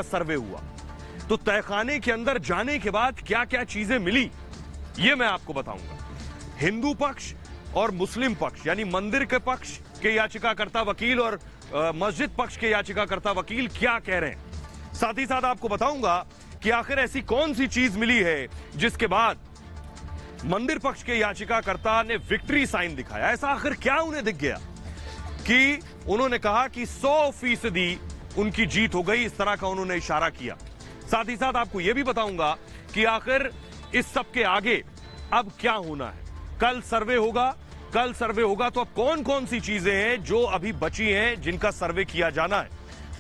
सर्वे हुआ, तो तहखाने के अंदर जाने के बाद क्या क्या चीजें मिली ये मैं आपको बताऊंगा। हिंदू पक्ष और मुस्लिम पक्ष यानी मंदिर के पक्ष के याचिकाकर्ता वकील और मस्जिद पक्ष के याचिकाकर्ता वकील क्या कह रहे हैं। साथ ही साथ आपको बताऊंगा कि आखिर ऐसी कौन सी चीज मिली है जिसके बाद मंदिर पक्ष के याचिकाकर्ता ने विक्ट्री साइन दिखाया। ऐसा आखिर क्या उन्हें दिख गया कि उन्होंने कहा कि 100% उनकी जीत हो गई, इस तरह का उन्होंने इशारा किया। साथ ही साथ आपको यह भी बताऊंगा कि आखिर इस सब के आगे अब क्या होना है। कल सर्वे होगा तो अब कौन कौन सी चीजें हैं जो अभी बची हैं जिनका सर्वे किया जाना है।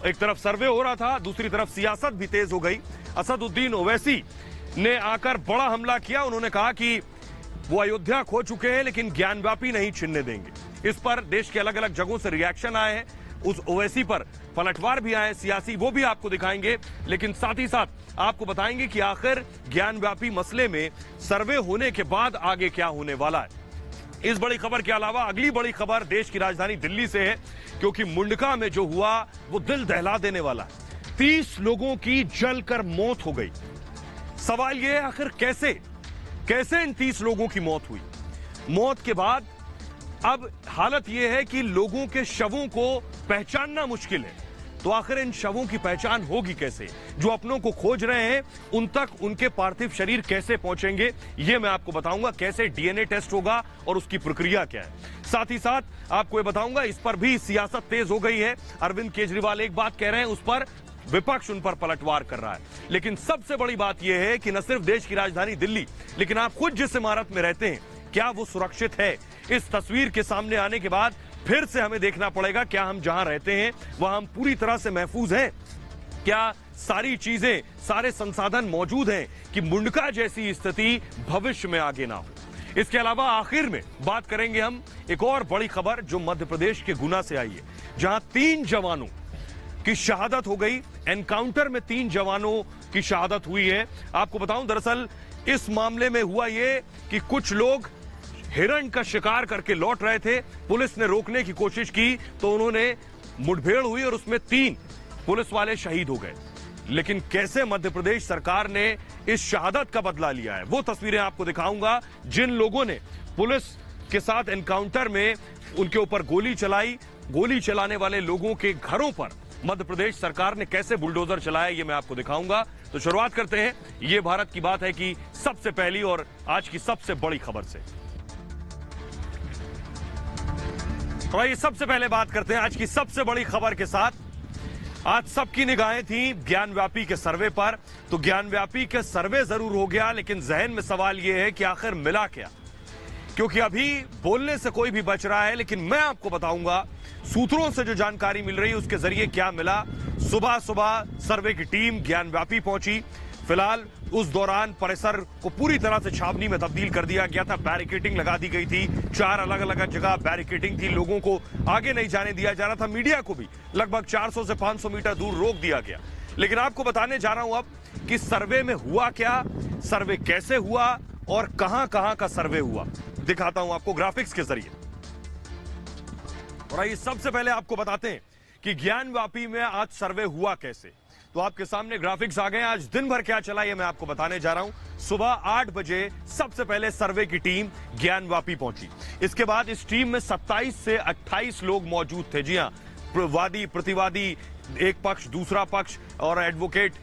एक तरफ सर्वे हो रहा था, दूसरी तरफ सियासत भी तेज हो गई। असदुद्दीन ओवैसी ने आकर बड़ा हमला किया। उन्होंने कहा कि वो अयोध्या खो चुके हैं लेकिन ज्ञानव्यापी नहीं छिनने देंगे। इस पर देश के अलग अलग जगहों से रिएक्शन आए हैं। उस ओवैसी पर पलटवार भी आए सियासी, वो भी आपको दिखाएंगे। लेकिन साथ ही साथ आपको बताएंगे कि आखिर ज्ञानव्यापी मसले में सर्वे होने के बाद आगे क्या होने वाला है। इस बड़ी खबर के अलावा अगली बड़ी खबर देश की राजधानी दिल्ली से है, क्योंकि मुंडका में जो हुआ वो दिल दहला देने वाला है। 30 लोगों की जलकर मौत हो गई। सवाल यह है आखिर कैसे इन 30 लोगों की मौत हुई। मौत के बाद अब हालत यह है कि लोगों के शवों को पहचानना मुश्किल है। तो आखिर इन शवों की पहचान होगी कैसे? जो अपनों को खोज रहे हैं उन तक उनके पार्थिव शरीर कैसे पहुंचेंगे ये मैं आपको बताऊंगा। कैसे डीएनए टेस्ट होगा और उसकी प्रक्रिया क्या है। साथ ही साथ आपको ये बताऊंगा, इस पर भी सियासत तेज हो गई है। अरविंद केजरीवाल एक बात कह रहे हैं, उस पर विपक्ष उन पर पलटवार कर रहा है। लेकिन सबसे बड़ी बात यह है कि न सिर्फ देश की राजधानी दिल्ली, लेकिन आप खुद जिस इमारत में रहते हैं क्या वो सुरक्षित है। इस तस्वीर के सामने आने के बाद फिर से हमें देखना पड़ेगा क्या हम जहां रहते हैं वहां हम पूरी तरह से महफूज हैं, क्या सारी चीजें, सारे संसाधन मौजूद हैं कि मुंडका जैसी स्थिति भविष्य में आगे ना हो। इसके अलावा आखिर में बात करेंगे हम एक और बड़ी खबर जो मध्य प्रदेश के गुना से आई है, जहां 3 जवानों की शहादत हो गई। एनकाउंटर में 3 जवानों की शहादत हुई है। आपको बताऊं, दरअसल इस मामले में हुआ यह कि कुछ लोग हिरण का शिकार करके लौट रहे थे। पुलिस ने रोकने की कोशिश की तो उन्होंने मुठभेड़ हुई और उसमें 3 पुलिस वाले शहीद हो गए। लेकिन कैसे मध्य प्रदेश सरकार ने इस शहादत का बदला लिया है वो तस्वीरें आपको दिखाऊंगा। जिन लोगों ने पुलिस के साथ एनकाउंटर में उनके ऊपर गोली चलाई, गोली चलाने वाले लोगों के घरों पर मध्य प्रदेश सरकार ने कैसे बुलडोजर चलाया ये मैं आपको दिखाऊंगा। तो शुरुआत करते हैं ये भारत की बात है कि सबसे पहली और आज की सबसे बड़ी खबर से। तो ये सबसे पहले बात करते हैं आज की सबसे बड़ी खबर के साथ। आज सबकी निगाहें थी ज्ञानव्यापी के सर्वे पर। तो ज्ञानव्यापी के सर्वे जरूर हो गया, लेकिन जहन में सवाल यह है कि आखिर मिला क्या। क्योंकि अभी बोलने से कोई भी बच रहा है, लेकिन मैं आपको बताऊंगा सूत्रों से जो जानकारी मिल रही है उसके जरिए क्या मिला। सुबह सुबह सर्वे की टीम ज्ञानव्यापी पहुंची। फिलहाल उस दौरान परिसर को पूरी तरह से छावनी में तब्दील कर दिया गया था। बैरिकेडिंग लगा दी गई थी। 4 अलग अलग जगह बैरिकेडिंग थी। लोगों को आगे नहीं जाने दिया जा रहा था। मीडिया को भी लगभग 400 से 500 मीटर दूर रोक दिया गया। लेकिन आपको बताने जा रहा हूं अब कि सर्वे में हुआ क्या, सर्वे कैसे हुआ और कहां कहां का सर्वे हुआ। दिखाता हूं आपको ग्राफिक्स के जरिए। और आइए सबसे पहले आपको बताते हैं कि ज्ञानव्यापी में आज सर्वे हुआ कैसे। तो आपके सामने ग्राफिक्स आ गए। आज दिन भर क्या चला ये मैं आपको बताने जा रहा हूं। सुबह 8 बजे सबसे पहले सर्वे की टीम ज्ञानव्यापी पहुंची। इसके बाद इस टीम में 27 से 28 लोग मौजूद थे। जी हां, वादी प्रतिवादी, एक पक्ष दूसरा पक्ष और एडवोकेट,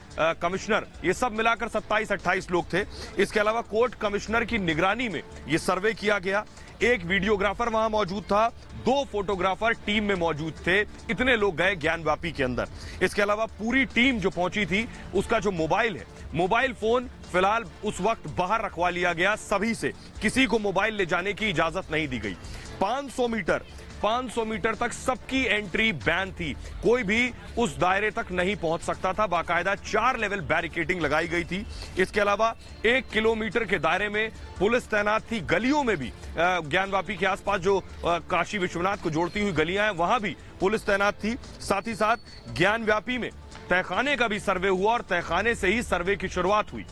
कमिश्नर, ये सब मिलाकर 27-28 लोग थे। इसके अलावा कोर्ट कमिश्नर की निगरानी में ये सर्वे किया गया। एक वीडियोग्राफर वहां मौजूद था, 2 फोटोग्राफर टीम में मौजूद थे। इतने लोग गए ज्ञानव्यापी के अंदर। इसके अलावा पूरी टीम जो पहुंची थी उसका जो मोबाइल है, मोबाइल फोन फिलहाल उस वक्त बाहर रखवा लिया गया सभी से। किसी को मोबाइल ले जाने की इजाजत नहीं दी गई। 500 मीटर तक सबकी एंट्री बैन थी। कोई भी उस दायरे तक नहीं पहुंच सकता था। बाकायदा 4 लेवल बैरिकेडिंग लगाई गई थी। इसके अलावा 1 किलोमीटर के दायरे में पुलिस तैनात थी। गलियों में भी ज्ञानव्यापी के आसपास जो काशी विश्वनाथ को जोड़ती हुई गलियां हैं वहां भी पुलिस तैनात थी। साथ ही साथ ज्ञानव्यापी में तहखाने का भी सर्वे हुआ और तहखाने से ही सर्वे की शुरुआत हुई।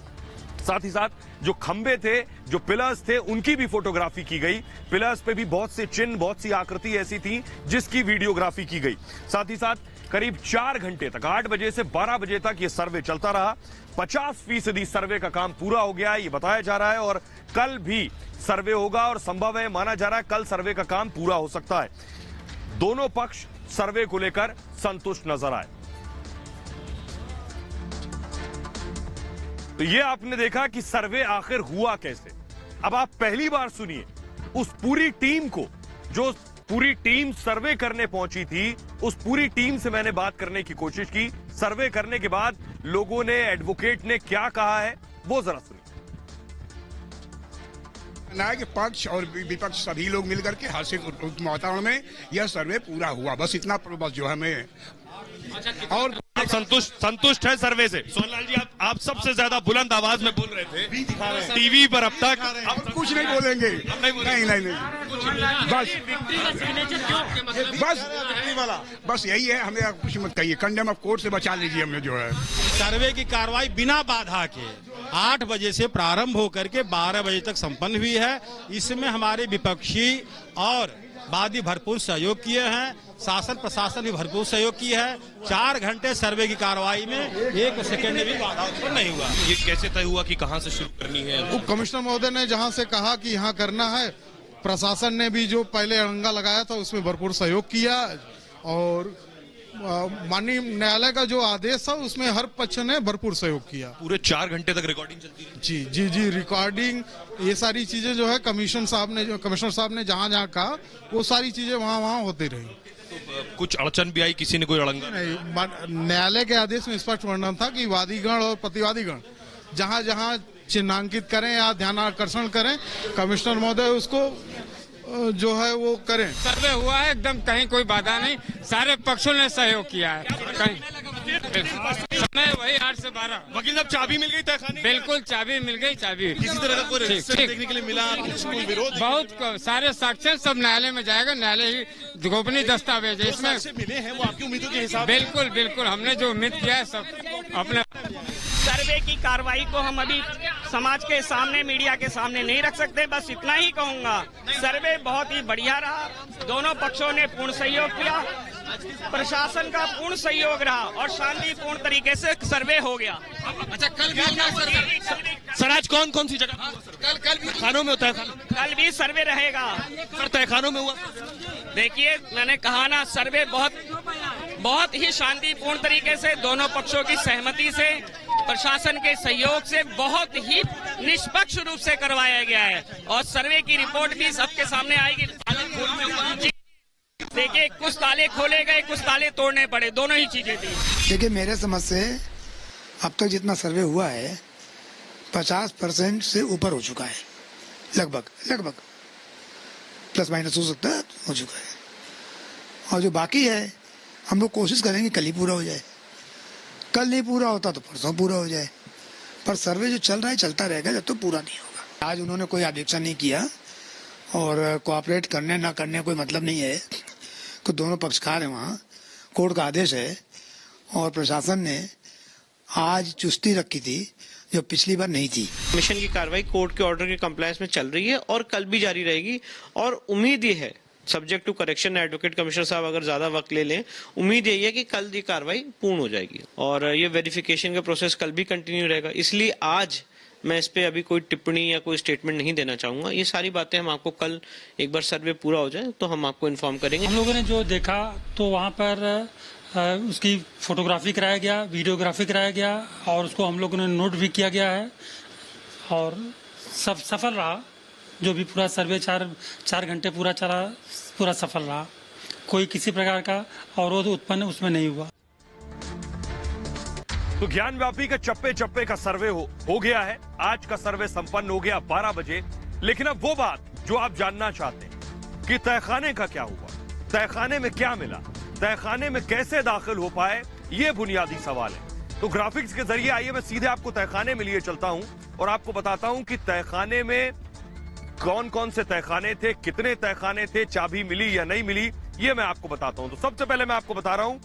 साथ ही साथ जो खंबे थे, जो पिलर्स थे, उनकी भी फोटोग्राफी की गई। पिलर्स पे भी बहुत से चिन्ह, बहुत सी आकृति ऐसी थी जिसकी वीडियोग्राफी की गई। साथ ही साथ करीब 4 घंटे तक, 8 बजे से 12 बजे तक ये सर्वे चलता रहा। 50% सर्वे का काम पूरा हो गया है, ये बताया जा रहा है, और कल भी सर्वे होगा और संभव है, माना जा रहा है, कल सर्वे का काम पूरा हो सकता है। दोनों पक्ष सर्वे को लेकर संतुष्ट नजर आए। तो ये आपने देखा कि सर्वे आखिर हुआ कैसे। अब आप पहली बार सुनिए उस पूरी टीम को, जो पूरी टीम सर्वे करने पहुंची थी, उस पूरी टीम से मैंने बात करने की कोशिश की। सर्वे करने के बाद लोगों ने, एडवोकेट ने क्या कहा है, वो जरा सुनिए। न्याय के पक्ष और विपक्ष सभी लोग मिलकर के हर्षित वातावरण में यह सर्वे पूरा हुआ। बस इतना, बस जो हमें और आप संतुष्ट है सर्वे से? सोनलाल जी, आप सबसे ज्यादा बुलंद आवाज में बोल रहे थे टीवी पर। अब तक अब कुछ नहीं बोलेंगे। नहीं बस यही है, हमें कुछ मत कहिए। कंडेम ऑफ कोर्ट से बचा लीजिए हमें जो है। सर्वे की कार्रवाई बिना बाधा के 8 बजे से प्रारंभ होकर के 12 बजे तक संपन्न हुई है। इसमें हमारे विपक्षी और वादी भरपूर सहयोग किए हैं, शासन प्रशासन भी भरपूर सहयोग की है। 4 घंटे सर्वे की कार्रवाई में 1 सेकंड भी बाधा उत्पन्न नहीं हुआ। ये कैसे तय हुआ कि कहां से शुरू करनी है? उप कमिश्नर महोदय ने जहां से कहा कि यहां करना है, प्रशासन ने भी जो पहले अड़ंगा लगाया था उसमें भरपूर सहयोग किया, और माननीय न्यायालय का जो आदेश था उसमें हर पक्ष ने भरपूर सहयोग किया। पूरे 4 घंटे तक रिकॉर्डिंग चलती है? जी, रिकॉर्डिंग, ये सारी चीजें जो है कमिश्नर साहब ने जहां जहां कहा वो सारी चीजें वहां होती रही। तो कुछ अड़चन भी आई? किसी ने कोई अड़ंगा नहीं, न्यायालय के आदेश में स्पष्ट वर्णन था कि वादीगण और प्रतिवादीगण जहां जहां चिन्हांकित करें या ध्यानाकर्षण करें, कमिश्नर महोदय उसको जो है वो करें। सर्वे हुआ है एकदम, कहीं कोई बाधा नहीं, सारे पक्षों ने सहयोग किया है। कहीं समय वही 8 से 12। वकील साहब, चाबी मिल गई तहखाने? बिल्कुल, चाबी मिल गई। चाबी किसी तरह का कोई रजिस्टर देखने के लिए मिला? कोई विरोध? बहुत सारे साक्ष्य सब न्यायालय में जाएगा। न्यायालय ही गोपनीय दस्तावेज है इसमें। मिले हैं वो आपकी उम्मीदों के हिसाब? बिल्कुल, हमने जो उम्मीद किया है सब अपने। सर्वे की कार्रवाई को हम अभी समाज के सामने, मीडिया के सामने नहीं रख सकते। बस इतना ही कहूंगा, सर्वे बहुत ही बढ़िया रहा। दोनों पक्षों ने पूर्ण सहयोग किया, प्रशासन का पूर्ण सहयोग रहा और शांतिपूर्ण तरीके से सर्वे हो गया। अच्छा, कल भी सर, आज कौन सी जगह? कल भी तहखानों में होता है? कल भी सर्वे रहेगा सर, तहखानों में हुआ? देखिए, मैंने कहा ना, सर्वे बहुत ही शांतिपूर्ण तरीके से, दोनों पक्षों की सहमति से, प्रशासन के सहयोग से बहुत ही निष्पक्ष रूप से करवाया गया है, और सर्वे की रिपोर्ट भी सबके सामने आएगी। देखिए, कुछ ताले खोले गए, कुछ ताले तोड़ने पड़े, दोनों ही चीजें थी। देखिए, मेरे समझ से अब तक जितना सर्वे हुआ है 50% से ऊपर हो चुका है, लगभग प्लस माइनस हो सकता है, हो चुका है। और जो बाकी है हम लोग कोशिश करेंगे कल ही पूरा हो जाए। कल नहीं पूरा होता तो परसों पूरा हो जाए, पर सर्वे जो चल रहा है चलता रहेगा जब तो पूरा नहीं होगा। आज उन्होंने कोई ऑब्जेक्शन नहीं किया, और कोऑपरेट करने ना करने कोई मतलब नहीं है कि दोनों पक्षकार हैं वहाँ, कोर्ट का आदेश है, और प्रशासन ने आज चुस्ती रखी थी जो पिछली बार नहीं थी। मिशन की कार्रवाई कोर्ट के ऑर्डर के कंप्लायंस में चल रही है और कल भी जारी रहेगी, और उम्मीद ये है, subject to correction, advocate commissioner साहब अगर ज्यादा वक्त ले लें, उम्मीद यही है कि कल die कार्रवाई पूर्ण हो जाएगी, और ये वेरिफिकेशन का प्रोसेस कल भी कंटिन्यू रहेगा। इसलिए आज मैं इस पे अभी कोई टिप्पणी या कोई स्टेटमेंट नहीं देना चाहूंगा। ये सारी बातें हम आपको कल, एक बार सर्वे पूरा हो जाए तो हम आपको इन्फॉर्म करेंगे। हम लोगों ने जो देखा तो वहाँ पर उसकी फोटोग्राफी कराया गया, वीडियोग्राफी कराया गया, और उसको हम लोगों ने नोट भी किया गया है, और सब सफल रहा। जो भी पूरा सर्वे 4 घंटे पूरा चला, पूरा सफल रहा। कोई किसी प्रकार का अवरोध उत्पन्न उसमें नहीं हुआ। तो ज्ञानव्यापी का चप्पे चप्पे का सर्वे हो गया है। आज का सर्वे संपन्न हो गया 12 बजे। लेकिन अब वो बात जो आप जानना चाहते हैं कि तहखाने का क्या हुआ, तहखाने में क्या मिला, तहखाने में कैसे दाखिल हो पाए, ये बुनियादी सवाल है। तो ग्राफिक्स के जरिए आइए मैं सीधे आपको तहखाने में लिए चलता हूं और आपको बताता हूं कि तहखाने में कौन कौन से तहखाने थे, कितने तहखाने थे, चाबी मिली या नहीं मिली, ये मैं आपको बताता हूं। तो सबसे पहले मैं आपको बता रहा हूं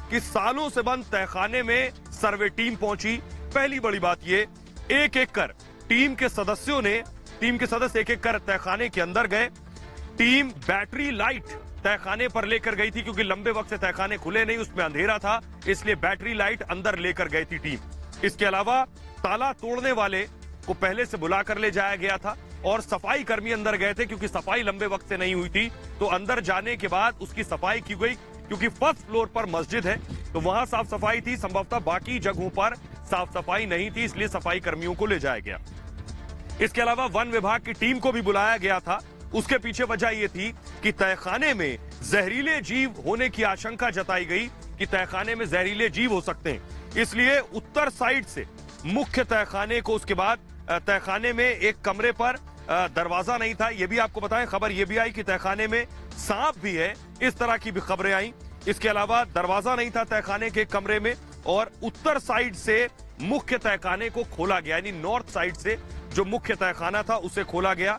कि सालों से बंद तहखाने में सर्वे टीम पहुंची। पहली बड़ी बात ये, एक एक कर टीम के सदस्य एक एक कर तहखाने के अंदर गए। टीम बैटरी लाइट तहखाने पर लेकर गई थी, क्योंकि लंबे वक्त से तहखाने खुले नहीं, उसमें अंधेरा था, इसलिए बैटरी लाइट अंदर लेकर गई थी टीम। इसके अलावा ताला तोड़ने वाले को पहले से बुलाकर ले जाया गया था और सफाई कर्मी अंदर गए थे, क्योंकि सफाई लंबे वक्त से नहीं हुई थी, तो अंदर जाने के बाद उसकी सफाई की गई। क्योंकि फर्स्ट फ्लोर पर मस्जिद है तो वहां साफ सफाई थी, संभवतः बाकी जगहों पर साफ सफाई नहीं थी, इसलिए सफाई कर्मियों को ले जाया गया। इसके अलावा वन विभाग की टीम को भी बुलाया गया था। उसके पीछे वजह यह थी कि तहखाने में जहरीले जीव होने की आशंका जताई गई कि तहखाने में जहरीले जीव हो सकते हैं, इसलिए उत्तर साइड से मुख्य तहखाने को, उसके बाद तहखाने में एक कमरे पर दरवाजा नहीं था। यह भी आपको बताएं, खबर यह भी आई कि तहखाने में सांप भी है, इस तरह की भी खबरें आई। इसके अलावा दरवाजा नहीं था तहखाने के कमरे में और उत्तर साइड से मुख्य तहखाने को खोला गया, यानी नॉर्थ साइड से जो मुख्य तहखाना था उसे खोला गया।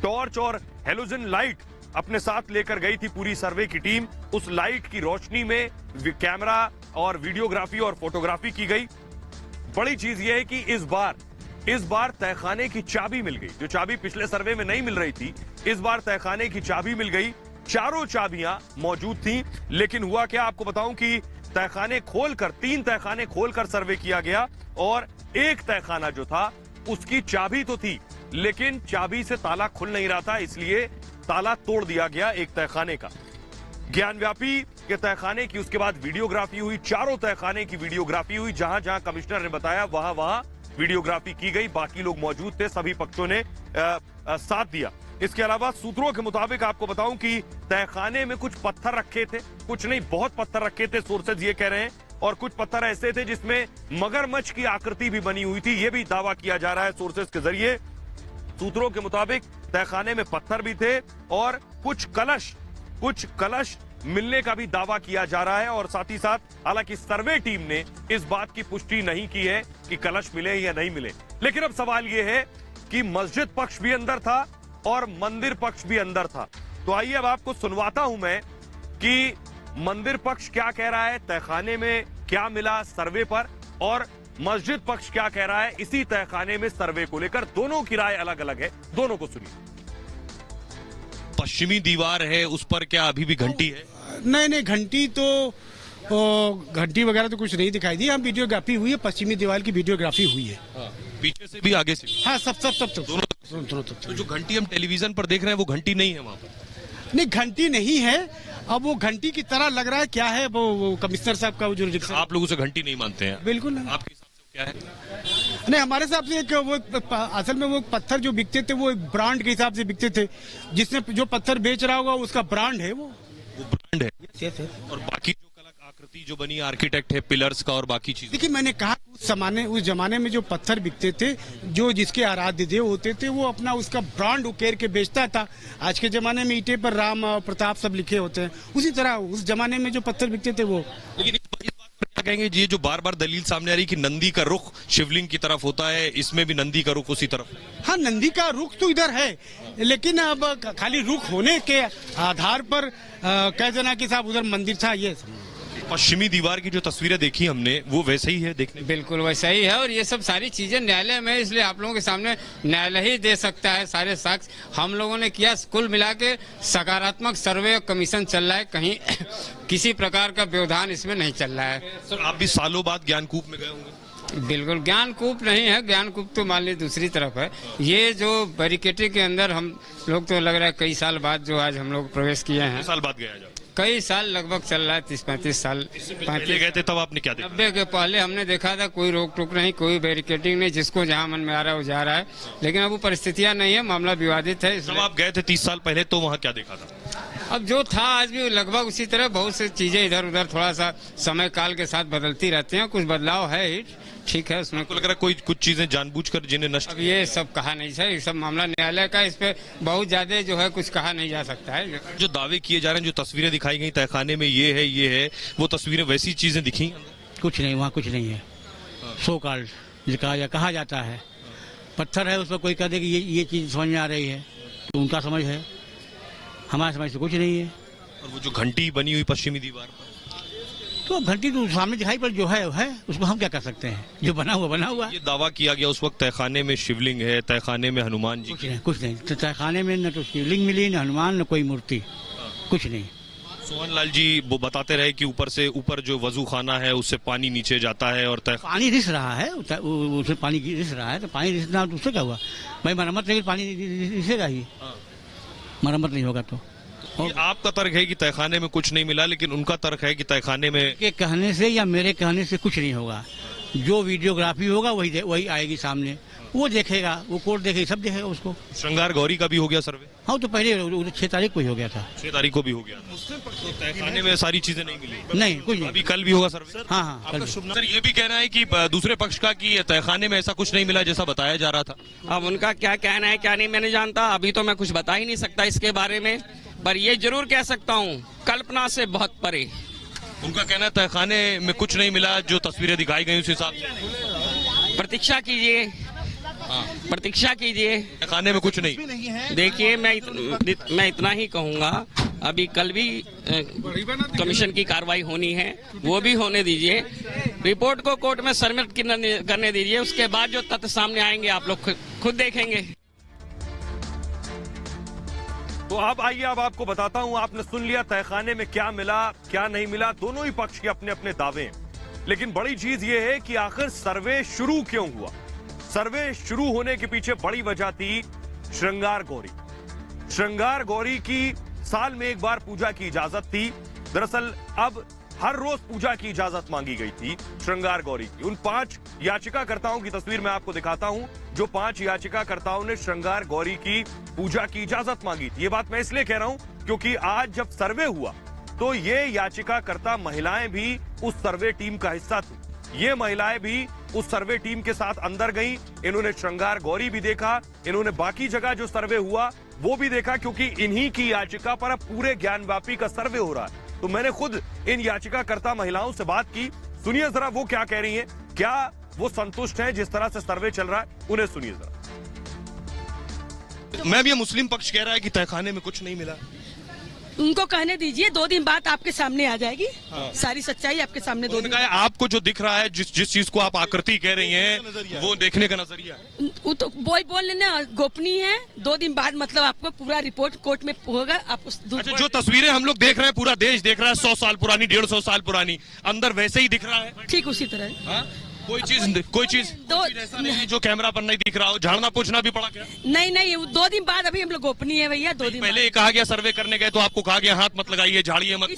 टॉर्च और हेलोजन लाइट अपने साथ लेकर गई थी पूरी सर्वे की टीम। उस लाइट की रोशनी में कैमरा और वीडियोग्राफी और फोटोग्राफी की गई। बड़ी चीज यह है कि इस बार तहखाने की चाबी मिल गई, जो चाबी पिछले सर्वे में नहीं मिल रही थी, इस बार तहखाने की चाबी मिल गई। चारों चाबियां मौजूद थी, लेकिन हुआ क्या आपको बताऊं कि तहखाने खोलकर, 3 तहखाने खोलकर सर्वे किया गया और एक तहखाना जो था उसकी चाबी तो थी, लेकिन चाबी से ताला खुल नहीं रहा था, इसलिए ताला तोड़ दिया गया एक तहखाने का। ज्ञानव्यापी के तहखाने की उसके बाद वीडियोग्राफी हुई, चारों तहखाने की वीडियोग्राफी हुई, जहां जहां कमिश्नर ने बताया वहां वहां वीडियोग्राफी की गई। बाकी लोग मौजूद थे, सभी पक्षों ने साथ दिया। इसके अलावा सूत्रों के मुताबिक आपको बताऊं कि तहखाने में कुछ पत्थर रखे थे, कुछ नहीं बहुत पत्थर रखे थे, सोर्सेज ये कह रहे हैं, और कुछ पत्थर ऐसे थे जिसमें मगरमच्छ की आकृति भी बनी हुई थी, यह भी दावा किया जा रहा है सोर्सेज के जरिए। सूत्रों के मुताबिक तहखाने में पत्थर भी थे और कुछ कलश मिलने का भी दावा किया जा रहा है। और साथ ही साथ हालांकि सर्वे टीम ने इस बात की पुष्टि नहीं की है कि कलश मिले या नहीं मिले, लेकिन अब सवाल यह है कि मस्जिद पक्ष भी अंदर था और मंदिर पक्ष भी अंदर था। तो आइए अब आपको सुनवाता हूं मैं कि मंदिर पक्ष क्या कह रहा है, तहखाने में क्या मिला सर्वे पर, और मस्जिद पक्ष क्या कह रहा है इसी तहखाने में सर्वे को लेकर। दोनों की राय अलग अलग है, दोनों को सुनिए। पश्चिमी दीवार है, उस पर क्या अभी भी घंटी है? नहीं, घंटी वगैरह तो कुछ नहीं दिखाई दी। हम वीडियोग्राफी हुई है, पश्चिमी दीवार की वीडियोग्राफी हुई है। पीछे से भी आगे से भी? हाँ, सब दोनों। तो जो घंटी हम टेलीविजन पर देख रहे हैं वो घंटी नहीं है वहाँ पर? नहीं, घंटी नहीं है। अब वो घंटी की तरह लग रहा है, क्या है वो कमिश्नर साहब का जो रिक्शा। आप लोग उसे घंटी नहीं मानते हैं? बिल्कुल नहीं। आपके हिसाब से क्या है? नहीं, हमारे हिसाब से असल में वो पत्थर जो बिकते थे वो एक ब्रांड के हिसाब से बिकते थे, जिसने जो पत्थर बेच रहा होगा उसका ब्रांड है, वो ब्रांड है। और बाकी जो आकृति जो बनी आर्किटेक्ट है, पिलर्स का और बाकी चीजें। देखिए, मैंने कहा उस जमाने में जो पत्थर बिकते थे, जो जिसके आराध्य देव होते थे, वो अपना उसका ब्रांड उकेर के बेचता था। आज के जमाने में ईंटे पर राम और प्रताप सब लिखे होते हैं, उसी तरह उस जमाने में जो पत्थर बिकते थे वो। लेकिन इस बात पर क्या कहेंगे, ये जो बार बार दलील सामने आ रही कि नंदी का रुख शिवलिंग की तरफ होता है, इसमें भी नंदी का रुख उसी तरफ? हाँ, नंदी का रुख तो इधर है, लेकिन अब खाली रुख होने के आधार पर कह देना कि साहब उधर मंदिर था, ये पश्चिमी दीवार की जो तस्वीरें देखी हमने वो वैसे ही है देखने? बिल्कुल वैसा ही है, और ये सब सारी चीजें न्यायालय में, इसलिए आप लोगों के सामने न्यायालय ही दे सकता है सारे साक्ष्य। हम लोगों ने किया, कुल मिला के सकारात्मक सर्वे कमीशन चल रहा है, कहीं किसी प्रकार का व्यवधान इसमें नहीं चल रहा है। सर, आप भी सालों बाद ज्ञानकूप में गए होंगे? बिल्कुल, ज्ञानकूप नहीं है, ज्ञानकूप तो मान ली दूसरी तरफ है। ये जो बैरिकेटिंग के अंदर हम लोग तो लग रहा है कई साल बाद जो आज हम लोग प्रवेश किए हैं। साल बाद गया जा? कई साल लगभग चल रहा है, 30-35 साल। पहले गए थे तब आपने क्या देखा? 90 के पहले हमने देखा था, कोई रोक टोक नहीं, कोई बैरिकेटिंग नहीं, जिसको जहां मन में आ रहा है वो जा रहा है। लेकिन अब वो परिस्थितियां नहीं है, मामला विवादित है। जब आप गए थे 30 साल पहले तो वहाँ क्या देखा था? अब जो था आज भी लगभग उसी तरह, बहुत सी चीजें इधर उधर थोड़ा सा समय काल के साथ बदलती रहती हैं, कुछ बदलाव है ही, ठीक है। उसमें लग रहा है कोई कुछ चीजें जानबूझकर जिन्हें नष्ट। अब ये सब कहा नहीं है, ये सब मामला न्यायालय का, इस पे बहुत ज्यादा जो है कुछ कहा नहीं जा सकता है। जो दावे किए जा रहे हैं, जो तस्वीरें दिखाई गई तहखाने में ये है, वो तस्वीरें वैसी चीजें दिखी? कुछ नहीं, वहाँ कुछ नहीं है। सो कॉल्ड कहा जाता है, पत्थर है, उस पर कोई कह दे कि ये चीज समझ में आ रही है, तो उनका समझ है, हमारा समझ से कुछ नहीं है। और वो जो घंटी बनी हुई पश्चिमी दीवार पर, तो अब घंटी तो सामने दिखाई पर जो है उसको हम क्या कर सकते हैं, जो बना हुआ ये दावा किया गया उस वक्त तहखाने में शिवलिंग है, तहखाने में हनुमान जी कुछ नहीं तो तहखाने में न तो शिवलिंग मिली, न हनुमान, न कोई मूर्ति, कुछ नहीं। सोहन लाल जी वो बताते रहे कि ऊपर जो वजू खाना है उससे पानी नीचे जाता है और पानी रिस रहा है, उससे पानी रिस रहा है, तो पानी रिसना तो उससे क्या हुआ भाई, मरम्मत नहीं, पानी रिसेगा ही, मरम्मत नहीं होगा तो। आपका तर्क है कि तहखाने में कुछ नहीं मिला, लेकिन उनका तर्क है कि तहखाने में के कहने से या मेरे कहने से कुछ नहीं होगा, जो वीडियोग्राफी होगा वही आएगी सामने, वो देखेगा, वो कोर्ट देखेगी, सब देखेगा उसको। श्रृंगार गौरी का भी हो गया सर्वे? हाँ तो पहले 6 तारीख को ही हो गया था। 6 तारीख को भी हो गया तो तहखाने में सारी चीजें नहीं मिली? नहीं, कुछ नहीं। अभी कल भी होगा सर्वे? हाँ। सर ये भी कहना है कि दूसरे पक्ष का कि तहखाने में ऐसा कुछ नहीं मिला जैसा बताया जा रहा था। अब उनका क्या कहना है क्या नहीं मैं नहीं जानता, अभी तो मैं कुछ बता ही नहीं सकता इसके बारे में, पर ये जरूर कह सकता हूँ कल्पना से बहुत परे। उनका कहना है तहखाने में कुछ नहीं मिला, जो तस्वीरें दिखाई गई उस हिसाब से प्रतीक्षा कीजिए, प्रतीक्षा कीजिए, तहखाने में कुछ नहीं। देखिए मैं इतना ही कहूँगा, अभी कल भी कमीशन की कार्रवाई होनी है, वो भी होने दीजिए, रिपोर्ट को कोर्ट में सबमिट करने दीजिए, उसके बाद जो तथ्य सामने आएंगे आप लोग खुद देखेंगे। तो अब आइए अब आपको बताता हूं, आपने सुन लिया तहखाने में क्या मिला क्या नहीं मिला, दोनों ही पक्ष के अपने अपने दावे हैं, लेकिन बड़ी चीज ये है कि आखिर सर्वे शुरू क्यों हुआ। सर्वे शुरू होने के पीछे बड़ी वजह थी श्रृंगार गौरी। श्रृंगार गौरी की साल में एक बार पूजा की इजाजत थी, दरअसल अब हर रोज पूजा की इजाजत मांगी गई थी श्रृंगार गौरी की। उन 5 याचिकाकर्ताओं की तस्वीर मैं आपको दिखाता हूं, जो 5 याचिकाकर्ताओं ने श्रृंगार गौरी की पूजा की इजाजत मांगी थी। ये बात मैं इसलिए कह रहा हूं क्योंकि आज जब सर्वे हुआ तो ये याचिकाकर्ता महिलाएं भी उस सर्वे टीम का हिस्सा थी। ये महिलाएं भी उस सर्वे टीम के साथ अंदर गईं, इन्होंने श्रृंगार गौरी भी देखा, इन्होंने बाकी जगह जो सर्वे हुआ वो भी देखा, क्योंकि इन्हीं की याचिका पर अब पूरे ज्ञानव्यापी का सर्वे हो रहा है। तो मैंने खुद इन याचिकाकर्ता महिलाओं से बात की, सुनिए जरा वो क्या कह रही हैं, क्या वो संतुष्ट हैं जिस तरह से सर्वे चल रहा है, उन्हें सुनिए जरा। मैम ये मुस्लिम पक्ष कह रहा है कि तहखाने में कुछ नहीं मिला। उनको कहने दीजिए, 2 दिन बाद आपके सामने आ जाएगी। सारी सच्चाई आपके सामने 2 दिन। आपको जो दिख रहा है, जिस चीज को आप आकृति कह रही हैं, वो देखने का नजरिया वो तो बोल लेना गोपनीय है। 2 दिन बाद मतलब आपको पूरा रिपोर्ट कोर्ट में होगा। आप अच्छा, जो तस्वीरें हम लोग देख रहे हैं, पूरा देश देख रहा है, 100 साल पुरानी, 150 साल पुरानी, अंदर वैसे ही दिख रहा है, ठीक उसी तरह। कोई चीज ऐसा नहीं जो कैमरा पर नहीं दिख रहा हो, झाड़ना पोछना भी पड़ा क्या? नहीं 2 दिन बाद अभी हम लोग गोपनीय है भैया। 2 दिन पहले कहा गया सर्वे करने गए तो आपको कहा गया हाथ मत लगाइए, झाड़िए मत।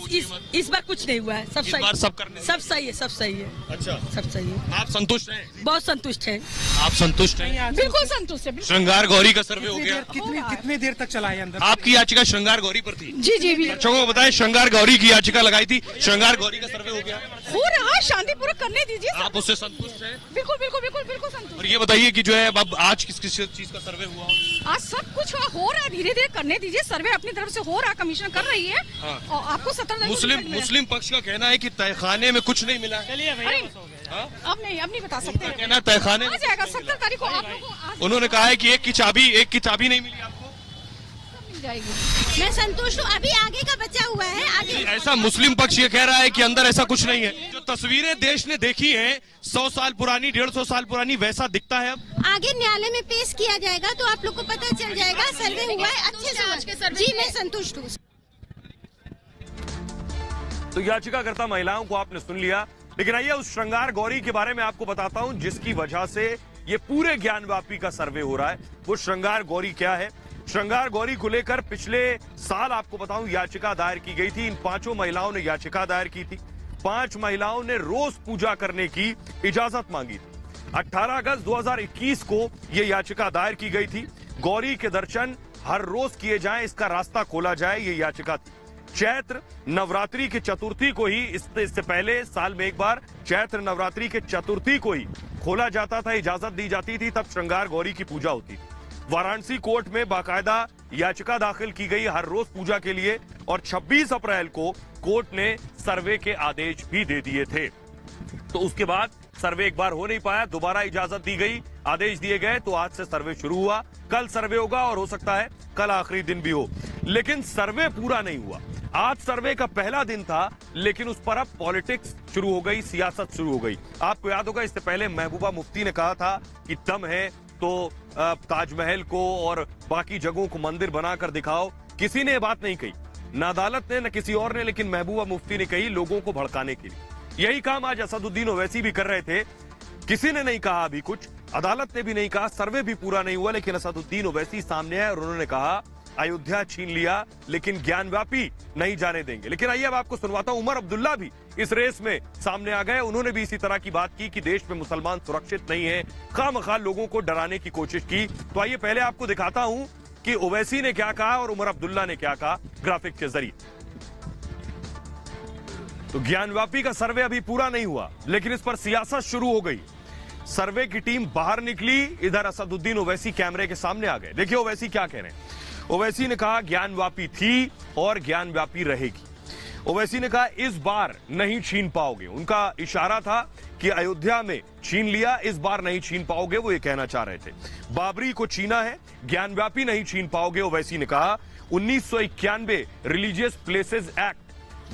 इस बार कुछ नहीं हुआ है, सब सही, सब सही है, सब सही है। अच्छा, सब सही है। आप संतुष्ट हैं? बहुत संतुष्ट हैं। आप संतुष्ट हैं? बिल्कुल संतुष्ट है। श्रृंगार गौरी का सर्वे हो गया। कितनी देर तक चला है अंदर? आपकी याचिका श्रृंगार गौरी पर थी? जी। बच्चों को बताएं, श्रृंगार गौरी की याचिका लगाई थी, श्रृंगार गौरी का सर्वे हो गया। हो रहा, शांतिपूर्वक करने दीजिए। आप उससे संतुष्ट हैं? बिल्कुल संतुष्ट। और ये बताइए कि जो है अब आज किस चीज का सर्वे हुआ? आज सब कुछ हो रहा है, धीरे-धीरे करने दीजिए। सर्वे अपनी तरफ से हो रहा है, कमीशन कर रही है। और आपको 17 मुस्लिम पक्ष का कहना है कि तहखाने में कुछ नहीं मिला। चलिए भैया, अब नहीं बता सकते। कहना तहखाने आ जाएगा 17 तारीख को आप लोगों को। उन्होंने कहा है कि एक की चाबी नहीं मिली आपको। मैं संतुष्ट हूँ, अभी आगे का बचा हुआ है। आगे ऐसा मुस्लिम पक्ष ये कह रहा है कि अंदर ऐसा कुछ नहीं है। जो तस्वीरें देश ने देखी हैं, 100 साल पुरानी, 150 साल पुरानी, वैसा दिखता है। अब आगे न्यायालय में पेश किया जाएगा तो आप लोग को पता चल जाएगा। सर्वे हुआ है अच्छे से। जी मैं संतुष्ट हूँ। तो याचिकाकर्ता महिलाओं को आपने सुन लिया, लेकिन आइए उस श्रृंगार गौरी के बारे में आपको बताता हूं जिसकी वजह से ये पूरे ज्ञानव्यापी का सर्वे हो रहा है। वो श्रृंगार गौरी क्या है? श्रृंगार गौरी को लेकर पिछले साल आपको बताऊं याचिका दायर की गई थी। इन 5 महिलाओं ने याचिका दायर की थी। 5 महिलाओं ने रोज पूजा करने की इजाजत मांगी थी। 18 अगस्त 2021 को यह याचिका दायर की गई थी। गौरी के दर्शन हर रोज किए जाएं, इसका रास्ता खोला जाए, ये याचिका थी। चैत्र नवरात्रि के चतुर्थी को ही, इससे पहले साल में एक बार चैत्र नवरात्रि के चतुर्थी को ही खोला जाता था, इजाजत दी जाती थी, तब श्रृंगार गौरी की पूजा होती थी। वाराणसी कोर्ट में बाकायदा याचिका दाखिल की गई हर रोज पूजा के लिए, और 26 अप्रैल को कोर्ट ने सर्वे के आदेश भी दे दिए थे। तो उसके बाद सर्वे एक बार हो नहीं पाया, दोबारा इजाजत दी गई, आदेश दिए गए, तो आज से सर्वे शुरू हुआ। कल सर्वे होगा और हो सकता है कल आखिरी दिन भी हो, लेकिन सर्वे पूरा नहीं हुआ। आज सर्वे का पहला दिन था, लेकिन उस पर अब पॉलिटिक्स शुरू हो गई, सियासत शुरू हो गई। आपको याद होगा इससे पहले महबूबा मुफ्ती ने कहा था कि दम है तो ताजमहल को और बाकी जगहों को मंदिर बनाकर दिखाओ। किसी ने यह बात नहीं कही, न अदालत ने न किसी और ने, लेकिन महबूबा मुफ्ती ने कही लोगों को भड़काने के लिए। यही काम आज असदुद्दीन ओवैसी भी कर रहे थे। किसी ने नहीं कहा अभी कुछ, अदालत ने भी नहीं कहा, सर्वे भी पूरा नहीं हुआ, लेकिन असदुद्दीन ओवैसी सामने आए और उन्होंने कहा अयोध्या छीन लिया लेकिन ज्ञानव्यापी नहीं जाने देंगे। लेकिन आइए अब आपको सुनवाता हूं, उमर अब्दुल्ला भी इस रेस में सामने आ गए। उन्होंने भी इसी तरह की बात की कि देश में मुसलमान सुरक्षित नहीं है, खामखा लोगों को डराने की कोशिश की। तो आइए पहले आपको दिखाता हूं कि ओवैसी ने क्या कहा और उमर अब्दुल्ला ने क्या कहा ग्राफिक के जरिए। तो ज्ञानव्यापी का सर्वे अभी पूरा नहीं हुआ, लेकिन इस पर सियासत शुरू हो गई। सर्वे की टीम बाहर निकली, इधर असदुद्दीन ओवैसी कैमरे के सामने आ गए। देखिए ओवैसी क्या कह रहे हैं। ओवैसी ने कहा ज्ञानव्यापी थी और ज्ञानव्यापी रहेगी। ओवैसी ने कहा इस बार नहीं छीन पाओगे। उनका इशारा था कि अयोध्या में छीन लिया, इस बार नहीं छीन पाओगे, वो ये कहना चाह रहे थे। बाबरी को छीना है, ज्ञानव्यापी नहीं छीन पाओगे। ओवैसी ने कहा 1991 रिलीजियस प्लेसेस एक्ट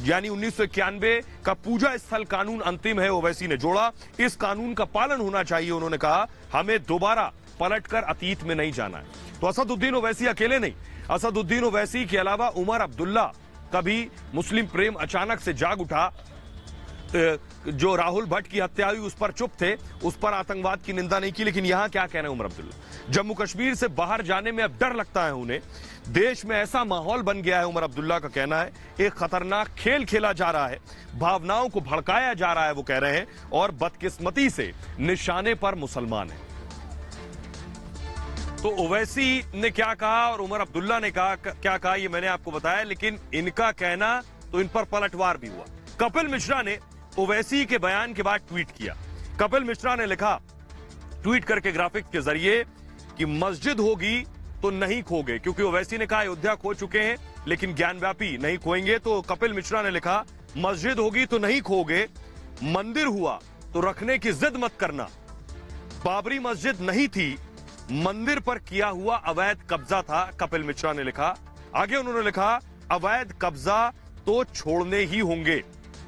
यानी 1991 का पूजा स्थल कानून अंतिम है, ओवैसी ने जोड़ा। इस कानून का पालन होना चाहिए। उन्होंने कहा हमें दोबारा पलटकर अतीत में नहीं जाना है। तो असदुद्दीन ओवैसी अकेले नहीं, असदुद्दीन ओवैसी के अलावा उमर अब्दुल्ला का भी मुस्लिम प्रेम अचानक से जाग उठा। जो राहुल भट्ट की हत्या हुई उस पर चुप थे, उस पर आतंकवाद की निंदा नहीं की। लेकिन यहां क्या कहना है उमर अब्दुल्ला, जम्मू कश्मीर से बाहर जाने में अब डर लगता है उन्हें। देश में ऐसा माहौल बन गया है, उमर अब्दुल्ला का कहना है, एक खतरनाक खेल खेला जा रहा है, भावनाओं को भड़काया जा रहा है, वो कह रहे हैं, और बदकिस्मती से निशाने पर मुसलमान है। तो ओवैसी ने क्या कहा और उमर अब्दुल्ला ने क्या कहा ये मैंने आपको बताया, लेकिन इनका कहना तो इन पर पलटवार भी हुआ। कपिल मिश्रा ने ओवैसी के बयान के बाद ट्वीट किया। कपिल मिश्रा ने लिखा ट्वीट करके ग्राफिक्स के जरिए कि मस्जिद होगी तो नहीं खोगे, क्योंकि ओवैसी ने कहा अयोध्या खो चुके हैं लेकिन ज्ञानव्यापी नहीं खोएंगे। तो कपिल मिश्रा ने लिखा मस्जिद होगी तो नहीं खोगे, मंदिर हुआ तो रखने की जिद मत करना। बाबरी मस्जिद नहीं थी, मंदिर पर किया हुआ अवैध कब्जा था, कपिल मिश्रा ने लिखा। आगे उन्होंने लिखा अवैध कब्जा तो छोड़ने ही होंगे।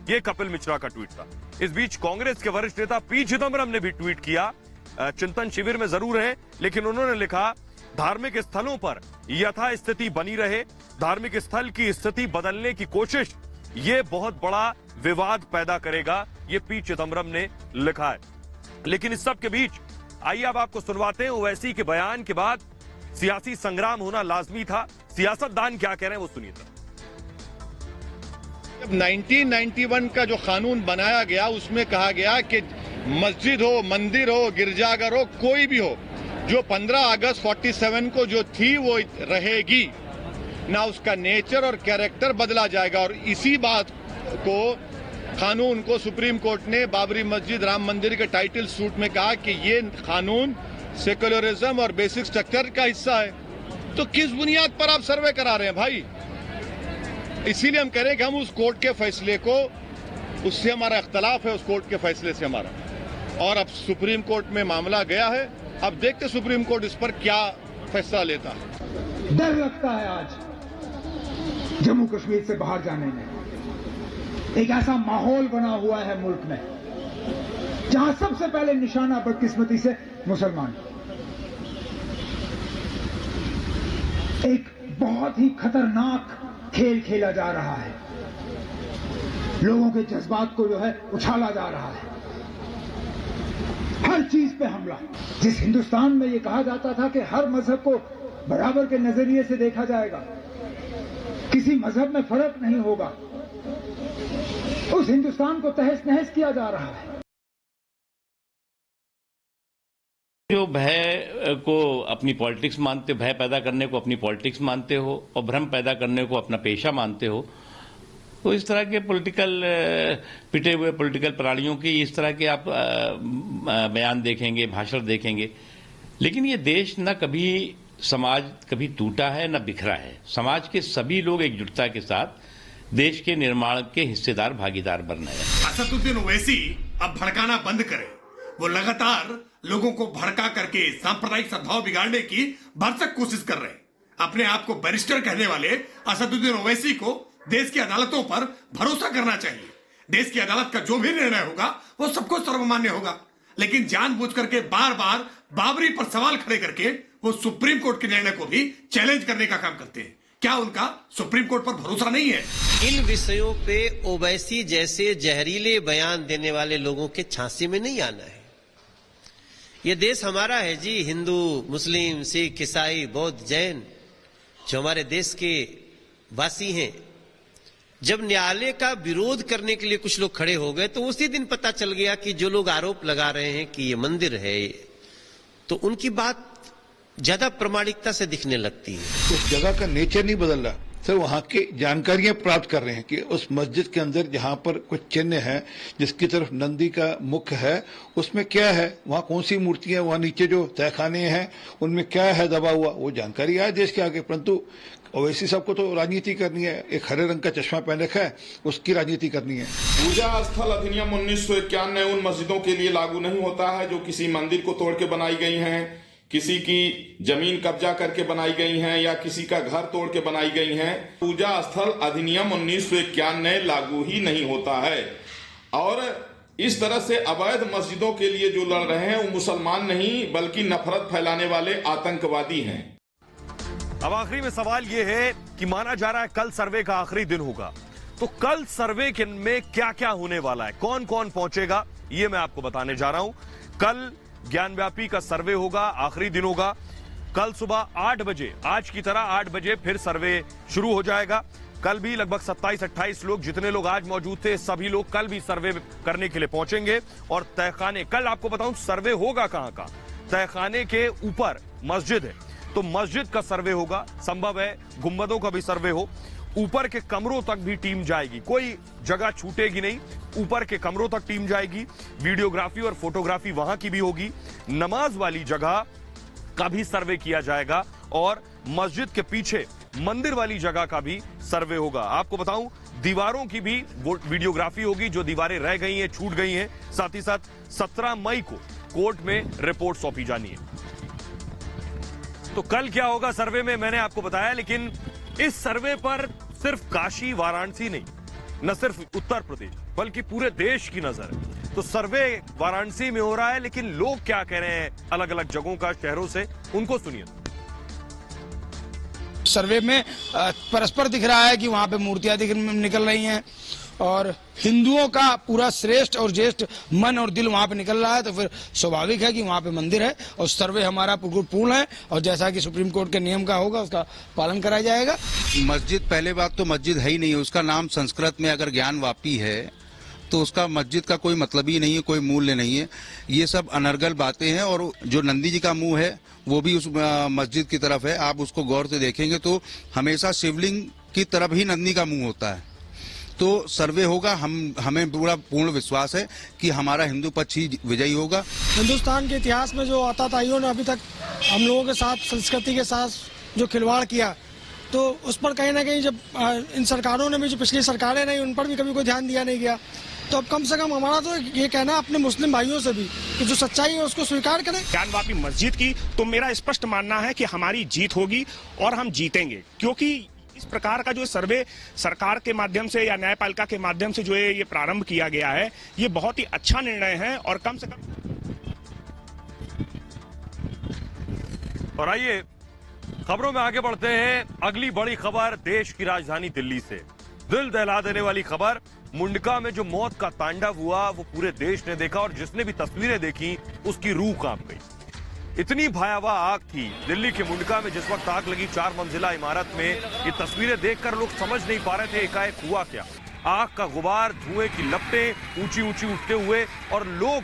यह कपिल मिश्रा का ट्वीट था। इस बीच कांग्रेस के वरिष्ठ नेता पी चिदंबरम ने भी ट्वीट किया, चिंतन शिविर में जरूर है लेकिन उन्होंने लिखा धार्मिक स्थलों पर यथास्थिति बनी रहे, धार्मिक स्थल की स्थिति बदलने की कोशिश ये बहुत बड़ा विवाद पैदा करेगा, ये पी चिदंबरम ने लिखा है। लेकिन इस सब के बीच आइए अब आपको सुनवाते हैं ओवैसी के बयान के बाद सियासी संग्राम होना लाजमी था। सियासतदान क्या कह रहे हैं वो सुनिए। जब 1991 का जो कानून बनाया गया उसमें कहा गया कि मस्जिद हो, मंदिर हो, गिरजाघर हो, कोई भी हो, जो 15 अगस्त 47 को जो थी वो रहेगी, ना उसका नेचर और कैरेक्टर बदला जाएगा। और इसी बात को कानून को सुप्रीम कोर्ट ने बाबरी मस्जिद, राम मंदिर के टाइटल सूट में कहा कि ये कानून सेक्युलरिज्म और बेसिक स्ट्रक्चर का हिस्सा है। तो किस बुनियाद पर आप सर्वे करा रहे हैं भाई? इसीलिए हम कह रहे हैं कि हम उस कोर्ट के फैसले को, उससे हमारा इख्तलाफ है, उस कोर्ट के फैसले से हमारा। और अब सुप्रीम कोर्ट में मामला गया है, अब देखते सुप्रीम कोर्ट इस पर क्या फैसला लेता है। डर लगता है आज जम्मू कश्मीर से बाहर जाने में। एक ऐसा माहौल बना हुआ है मुल्क में जहां सबसे पहले निशाना बदकिस्मती से मुसलमान। एक बहुत ही खतरनाक खेल खेला जा रहा है, लोगों के जज्बात को जो है उछाला जा रहा है, हर चीज पे हमला। जिस हिंदुस्तान में ये कहा जाता था कि हर मजहब को बराबर के नजरिए से देखा जाएगा, किसी मजहब में फर्क नहीं होगा, उस हिंदुस्तान को तहस नहस किया जा रहा है। जो भय को अपनी पॉलिटिक्स मानते, भय पैदा करने को अपनी पॉलिटिक्स मानते हो और भ्रम पैदा करने को अपना पेशा मानते हो, तो इस तरह के पॉलिटिकल पिटे हुए पॉलिटिकल प्राणियों की इस तरह के आप बयान देखेंगे, भाषण देखेंगे। लेकिन ये देश न कभी समाज कभी टूटा है न बिखरा है। समाज के सभी लोग एकजुटता के साथ देश के निर्माण के हिस्सेदार, भागीदार बन रहे हैं। असदुद्दीन ओवैसी अब भड़काना बंद करे। वो लगातार लोगों को भड़का करके सांप्रदायिक सद्भाव बिगाड़ने की भरसक कोशिश कर रहे हैं। अपने आप को बैरिस्टर कहने वाले असदुद्दीन ओवैसी को देश की अदालतों पर भरोसा करना चाहिए। देश की अदालत का जो भी निर्णय होगा वो सबको सर्वमान्य होगा, लेकिन जानबूझ करके बार बार बाबरी पर सवाल खड़े करके वो सुप्रीम कोर्ट के निर्णय को भी चैलेंज करने का काम करते हैं। क्या उनका सुप्रीम कोर्ट पर भरोसा नहीं है? इन विषयों पे ओवैसी जैसे जहरीले बयान देने वाले लोगों के झांसे में नहीं आना है। ये देश हमारा है जी, हिंदू, मुस्लिम, सिख, ईसाई, बौद्ध, जैन जो हमारे देश के वासी हैं। जब न्यायालय का विरोध करने के लिए कुछ लोग खड़े हो गए तो उसी दिन पता चल गया कि जो लोग आरोप लगा रहे हैं कि ये मंदिर है, तो उनकी बात ज्यादा प्रामाणिकता से दिखने लगती है। उस जगह का नेचर नहीं बदल रहा सर, वहाँ की जानकारियां प्राप्त कर रहे हैं कि उस मस्जिद के अंदर जहाँ पर कुछ चिन्ह है जिसकी तरफ नंदी का मुख है उसमें क्या है, वहाँ कौन सी मूर्तियां, वहाँ नीचे जो तहखाने हैं उनमें क्या है दबा हुआ, वो जानकारी है देश के आगे। परंतु ओवैसी साहब को तो राजनीति करनी है, एक हरे रंग का चश्मा पहन रखा है, उसकी राजनीति करनी है। पूजा स्थल अधिनियम 1991 उन मस्जिदों के लिए लागू नहीं होता है जो किसी मंदिर को तोड़ के बनाई गई हैं, किसी की जमीन कब्जा करके बनाई गई हैं या किसी का घर तोड़ के बनाई गई हैं। पूजा स्थल अधिनियम 1991 लागू ही नहीं होता है। और इस तरह से अवैध मस्जिदों के लिए जो लड़ रहे हैं वो मुसलमान नहीं बल्कि नफरत फैलाने वाले आतंकवादी हैं। अब आखिरी में सवाल यह है कि माना जा रहा है कल सर्वे का आखिरी दिन होगा, तो कल सर्वे में क्या क्या होने वाला है, कौन कौन पहुंचेगा, ये मैं आपको बताने जा रहा हूं। कल ज्ञानव्यापी का सर्वे होगा, आखिरी दिन होगा। कल सुबह 8 बजे, आज की तरह 8 बजे फिर सर्वे शुरू हो जाएगा। कल भी लगभग 27-28 लोग, जितने लोग आज मौजूद थे सभी लोग कल भी सर्वे करने के लिए पहुंचेंगे। और तहखाने, कल आपको बताऊं सर्वे होगा कहां का, तहखाने के ऊपर मस्जिद है तो मस्जिद का सर्वे होगा, संभव है गुंबदों का भी सर्वे हो। ऊपर के कमरों तक भी टीम जाएगी, कोई जगह छूटेगी नहीं, ऊपर के कमरों तक टीम जाएगी। वीडियोग्राफी और फोटोग्राफी वहां की भी होगी। नमाज वाली जगह का भी सर्वे किया जाएगा और मस्जिद के पीछे मंदिर वाली जगह का भी सर्वे होगा। आपको बताऊं दीवारों की भी वीडियोग्राफी होगी, जो दीवारें रह गई हैं, छूट गई हैं। साथ ही साथ 17 मई को कोर्ट में रिपोर्ट सौंपी जानी है। तो कल क्या होगा सर्वे में मैंने आपको बताया, लेकिन इस सर्वे पर सिर्फ काशी वाराणसी नहीं, न सिर्फ उत्तर प्रदेश बल्कि पूरे देश की नजर है। तो सर्वे वाराणसी में हो रहा है, लेकिन लोग क्या कह रहे हैं अलग अलग जगहों का, शहरों से, उनको सुनिए। सर्वे में परस्पर दिख रहा है कि वहां पे मूर्तियां निकल रही हैं और हिंदुओं का पूरा श्रेष्ठ और ज्येष्ठ मन और दिल वहां पे निकल रहा है, तो फिर स्वाभाविक है कि वहां पे मंदिर है और सर्वे हमारा पूर्ण है और जैसा कि सुप्रीम कोर्ट के नियम का होगा उसका पालन कराया जाएगा। मस्जिद, पहले बात तो मस्जिद है ही नहीं, उसका नाम संस्कृत में अगर ज्ञानवापी है तो उसका मस्जिद का कोई मतलब ही नहीं है, कोई मूल्य नहीं है। ये सब अनर्गल बातें हैं। और जो नंदी जी का मुंह है वो भी उस मस्जिद की तरफ है, आप उसको गौर से देखेंगे तो हमेशा शिवलिंग की तरफ ही नंदी का मुंह होता है। तो सर्वे होगा, हमें पूरा पूर्ण विश्वास है कि हमारा हिंदू पक्ष ही विजयी होगा। हिंदुस्तान के इतिहास में जो आताताइयों ने अभी तक हम लोगों के साथ, संस्कृति के साथ जो खिलवाड़ किया, तो उस पर कहीं ना कहीं जब इन सरकारों ने भी, जो पिछली सरकारें रही, उन पर भी कभी कोई ध्यान दिया नहीं गया। तो अब कम से कम हमारा तो ये कहना है अपने मुस्लिम भाइयों से भी कि जो सच्चाई है उसको स्वीकार करें। ज्ञानवापी मस्जिद की तो मेरा स्पष्ट मानना है कि हमारी जीत होगी और हम जीतेंगे, क्योंकि इस प्रकार का जो सर्वे सरकार के माध्यम से या न्यायपालिका के माध्यम से जो है ये प्रारंभ किया गया है, ये बहुत ही अच्छा निर्णय है। और कम से कम, और आइए खबरों में आगे बढ़ते हैं। अगली बड़ी खबर देश की राजधानी दिल्ली से, दिल दहला देने वाली खबर। मुंडका में जो मौत का तांडव हुआ वो पूरे देश ने देखा और जिसने भी तस्वीरें देखी उसकी रूह कांप गई। इतनी भयावह आग थी दिल्ली के मुंडका में जिस वक्त आग लगी 4 मंजिला इमारत में। ये तस्वीरें देखकर लोग समझ नहीं पा रहे थे एकाएक हुआ क्या। आग का गुबार, धुएं की लपटें ऊंची ऊंची उठते हुए और लोग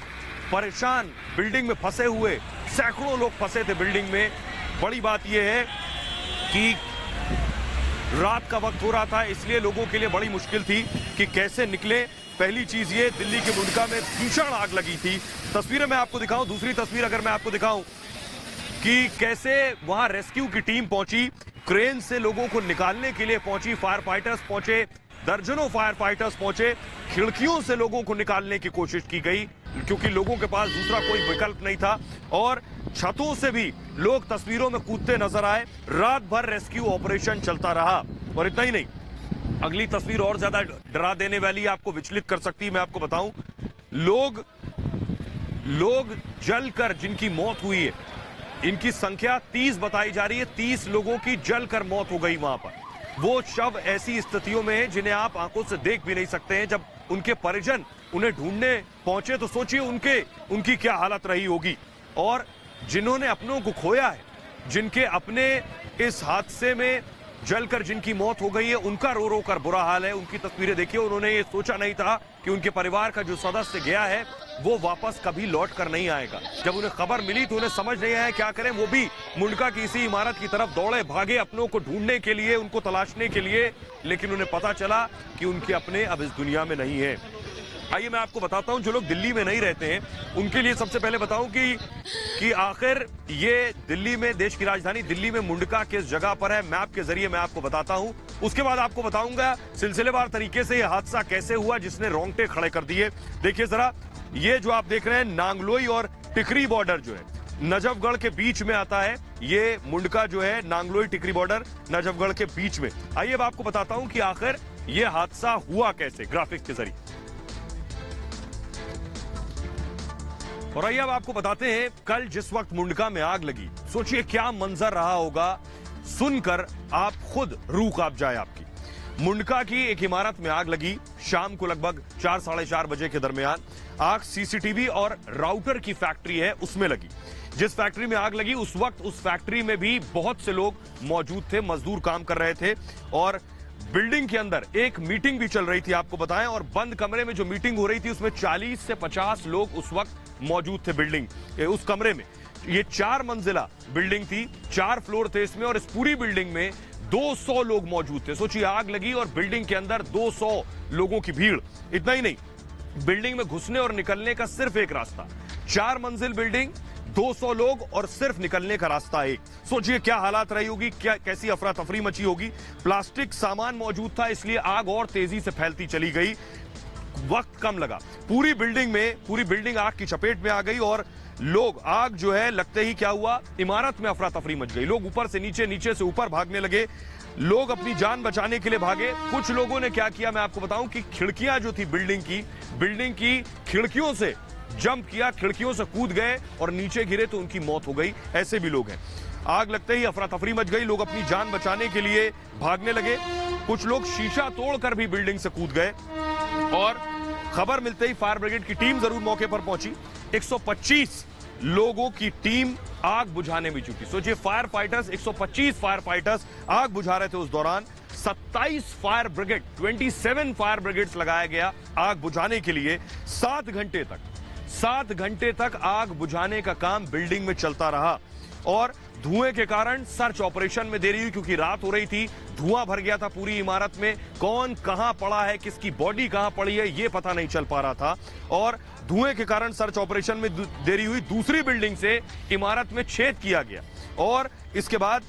परेशान, बिल्डिंग में फंसे हुए, सैकड़ों लोग फंसे थे बिल्डिंग में। बड़ी बात यह है कि रात का वक्त हो रहा था, इसलिए लोगों के लिए बड़ी मुश्किल थी कि कैसे निकले। पहली चीज ये, दिल्ली के मुंडका में भीषण आग लगी थी। तस्वीरें मैं आपको दिखाऊं, दूसरी तस्वीर अगर मैं आपको दिखाऊं कि कैसे वहां रेस्क्यू की टीम पहुंची, क्रेन से लोगों को निकालने के लिए पहुंची, फायर फाइटर्स पहुंचे, दर्जनों फायर फाइटर्स पहुंचे, खिड़कियों से लोगों को निकालने की कोशिश की गई क्योंकि लोगों के पास दूसरा कोई विकल्प नहीं था। और छतों से भी लोग तस्वीरों में कूदते नजर आए। रात भर रेस्क्यू ऑपरेशन चलता रहा। और इतना ही नहीं, अगली तस्वीर और ज्यादा डरा देने वाली, आपको विचलित कर सकती है। मैं आपको बताऊं, लोग जलकर जिनकी मौत हुई है, इनकी संख्या 30 बताई जा रही है। 30 लोगों की जलकर मौत हो गई वहां पर। वो शव ऐसी स्थितियों में है जिन्हें आप आंखों से देख भी नहीं सकते हैं। जब उनके परिजन उन्हें ढूंढने पहुंचे तो सोचिए उनकी क्या हालत रही होगी। और जिन्होंने अपनों को खोया है, जिनके अपने इस हादसे में जलकर जिनकी मौत हो गई है, उनका रो रो कर बुरा हाल है। उनकी तस्वीरें देखिए। उन्होंने ये सोचा नहीं था कि उनके परिवार का जो सदस्य गया है वो वापस कभी लौट कर नहीं आएगा। जब उन्हें खबर मिली तो उन्हें समझ नहीं आया क्या करें। वो भी मुंडका की इसी इमारत की तरफ दौड़े भागे अपनों को ढूंढने के लिए, उनको तलाशने के लिए, लेकिन उन्हें पता चला कि उनके अपने अब इस दुनिया में नहीं है। आइए मैं आपको बताता हूं, जो लोग दिल्ली में नहीं रहते हैं उनके लिए सबसे पहले बताऊं कि आखिर ये दिल्ली में, देश की राजधानी दिल्ली में मुंडका किस जगह पर है। मैप के जरिए मैं आपको बताता हूं। उसके बाद आपको बताऊंगा सिलसिलेवार तरीके से यह हादसा कैसे हुआ जिसने रोंगटे खड़े कर दिए। देखिए जरा, ये जो आप देख रहे हैं नांगलोई और टिकरी बॉर्डर जो है नजफगढ़ के बीच में आता है। ये मुंडका जो है नांगलोई टिकरी बॉर्डर नजफगढ़ के बीच में। आइए अब आपको बताता हूं कि आखिर यह हादसा हुआ कैसे, ग्राफिक्स के जरिए। और आइए अब आपको बताते हैं कल जिस वक्त मुंडका में आग लगी, सोचिए क्या मंजर रहा होगा। सुनकर आप खुद रूह कांप जाए आपकी। मुंडका की एक इमारत में आग लगी शाम को लगभग 4 साढ़े 4 बजे के दरमियान। आग सीसीटीवी और राउटर की फैक्ट्री है उसमें लगी। जिस फैक्ट्री में आग लगी उस वक्त उस फैक्ट्री में भी बहुत से लोग मौजूद थे, मजदूर काम कर रहे थे। और बिल्डिंग के अंदर एक मीटिंग भी चल रही थी आपको बताएं। और बंद कमरे में जो मीटिंग हो रही थी उसमें 40 से 50 लोग उस वक्त मौजूद थे बिल्डिंग उस कमरे में। ये 4 मंजिला बिल्डिंग थी, 4 फ्लोर थे इसमें, और इस पूरी बिल्डिंग में 200 लोग मौजूद थे। सोचिए आग लगी और बिल्डिंग के अंदर 200 लोगों की भीड़। इतना ही नहीं, बिल्डिंग में घुसने और निकलने का सिर्फ एक रास्ता। 4 मंजिल बिल्डिंग, 200 लोग और सिर्फ निकलने का रास्ता एक। सोचिए क्या हालात रही होगी, क्या कैसी अफरा तफरी मची होगी। प्लास्टिक सामान मौजूद था इसलिए आग और तेजी से फैलती चली गई। वक्त कम लगा, पूरी बिल्डिंग आग की चपेट में आ गई। और लोग, आग जो है लगते ही क्या हुआ, इमारत में अफरा तफरी मच गई। लोग ऊपर से नीचे, नीचे से ऊपर भागने लगे। लोग अपनी जान बचाने के लिए भागे। कुछ लोगों ने क्या किया मैं आपको बताऊं कि खिड़कियां जो थी बिल्डिंग की खिड़कियों से जंप किया, खिड़कियों से कूद गए और नीचे गिरे तो उनकी मौत हो गई। ऐसे भी लोग हैं। आग लगते ही अफरा तफरी मच गई। लोग अपनी जान बचाने के लिए भागने लगे। कुछ लोग शीशा तोड़कर भी बिल्डिंग से कूद गए। और खबर मिलते ही फायर ब्रिगेड की टीम जरूर मौके पर पहुंची। 125 लोगों की टीम आग बुझाने में जुटी। सोचिए फायर फाइटर्स, 125 फायर फाइटर्स आग बुझा रहे थे। उस दौरान 27 फायर ब्रिगेड, 27 फायर ब्रिगेड्स लगाया गया आग बुझाने के लिए। 7 घंटे तक आग बुझाने का काम बिल्डिंग में चलता रहा। और धुएं के कारण सर्च ऑपरेशन में देरी हुई क्योंकि रात हो रही थी, धुआं भर गया था पूरी इमारत में। कौन कहां पड़ा है, किसकी बॉडी कहां पड़ी है, यह पता नहीं चल पा रहा था। और धुएं के कारण सर्च ऑपरेशन में देरी हुई। दूसरी बिल्डिंग से इमारत में छेद किया गया और इसके बाद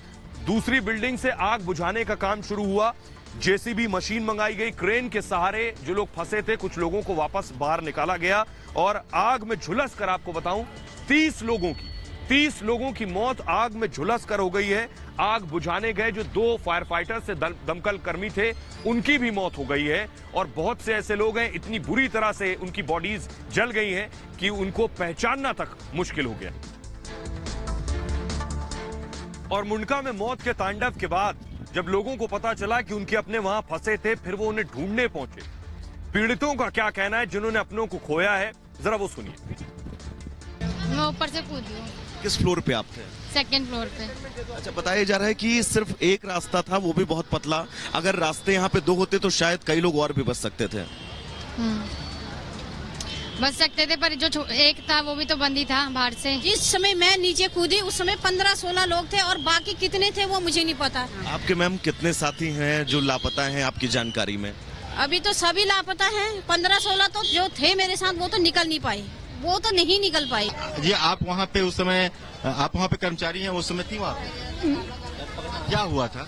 दूसरी बिल्डिंग से आग बुझाने का काम शुरू हुआ। जेसीबी मशीन मंगाई गई। क्रेन के सहारे जो लोग फंसे थे कुछ लोगों को वापस बाहर निकाला गया। और आग में झुलस कर आपको बताऊं 30 लोगों की मौत आग में झुलस कर हो गई है। आग बुझाने गए जो 2 फायर फाइटर से दमकल कर्मी थे उनकी भी मौत हो गई है। और बहुत से ऐसे लोग हैं, इतनी बुरी तरह से उनकी बॉडीज जल गई हैं कि उनको पहचानना तक मुश्किल हो गया। और मुंडका में मौत के तांडव के बाद जब लोगों को पता चला कि उनके अपने वहां फंसे थे, फिर वो उन्हें ढूंढने पहुंचे। पीड़ितों का क्या कहना है जिन्होंने अपनों को खोया है, जरा वो सुनिए। मैं ऊपर से कूदी हूँ। किस फ्लोर पे आप थे? 2nd फ्लोर पे। अच्छा, बताया जा रहा है कि सिर्फ एक रास्ता था, वो भी बहुत पतला। अगर रास्ते यहाँ पे 2 होते तो शायद कई लोग और भी बच सकते थे। बच सकते थे, पर जो एक था वो भी तो बंद ही था बाहर से। जिस समय मैं नीचे कूदी उस समय 15-16 लोग थे और बाकी कितने थे वो मुझे नहीं पता। आपके मैम कितने साथी हैं जो लापता हैं आपकी जानकारी में? अभी तो सभी लापता हैं। 15-16 तो जो थे मेरे साथ वो तो निकल नहीं पाए, वो तो नहीं निकल पाए। जी, आप वहाँ पे उस समय, आप वहाँ पे कर्मचारी हैं, उस समय थी वहाँ पे? क्या हुआ था?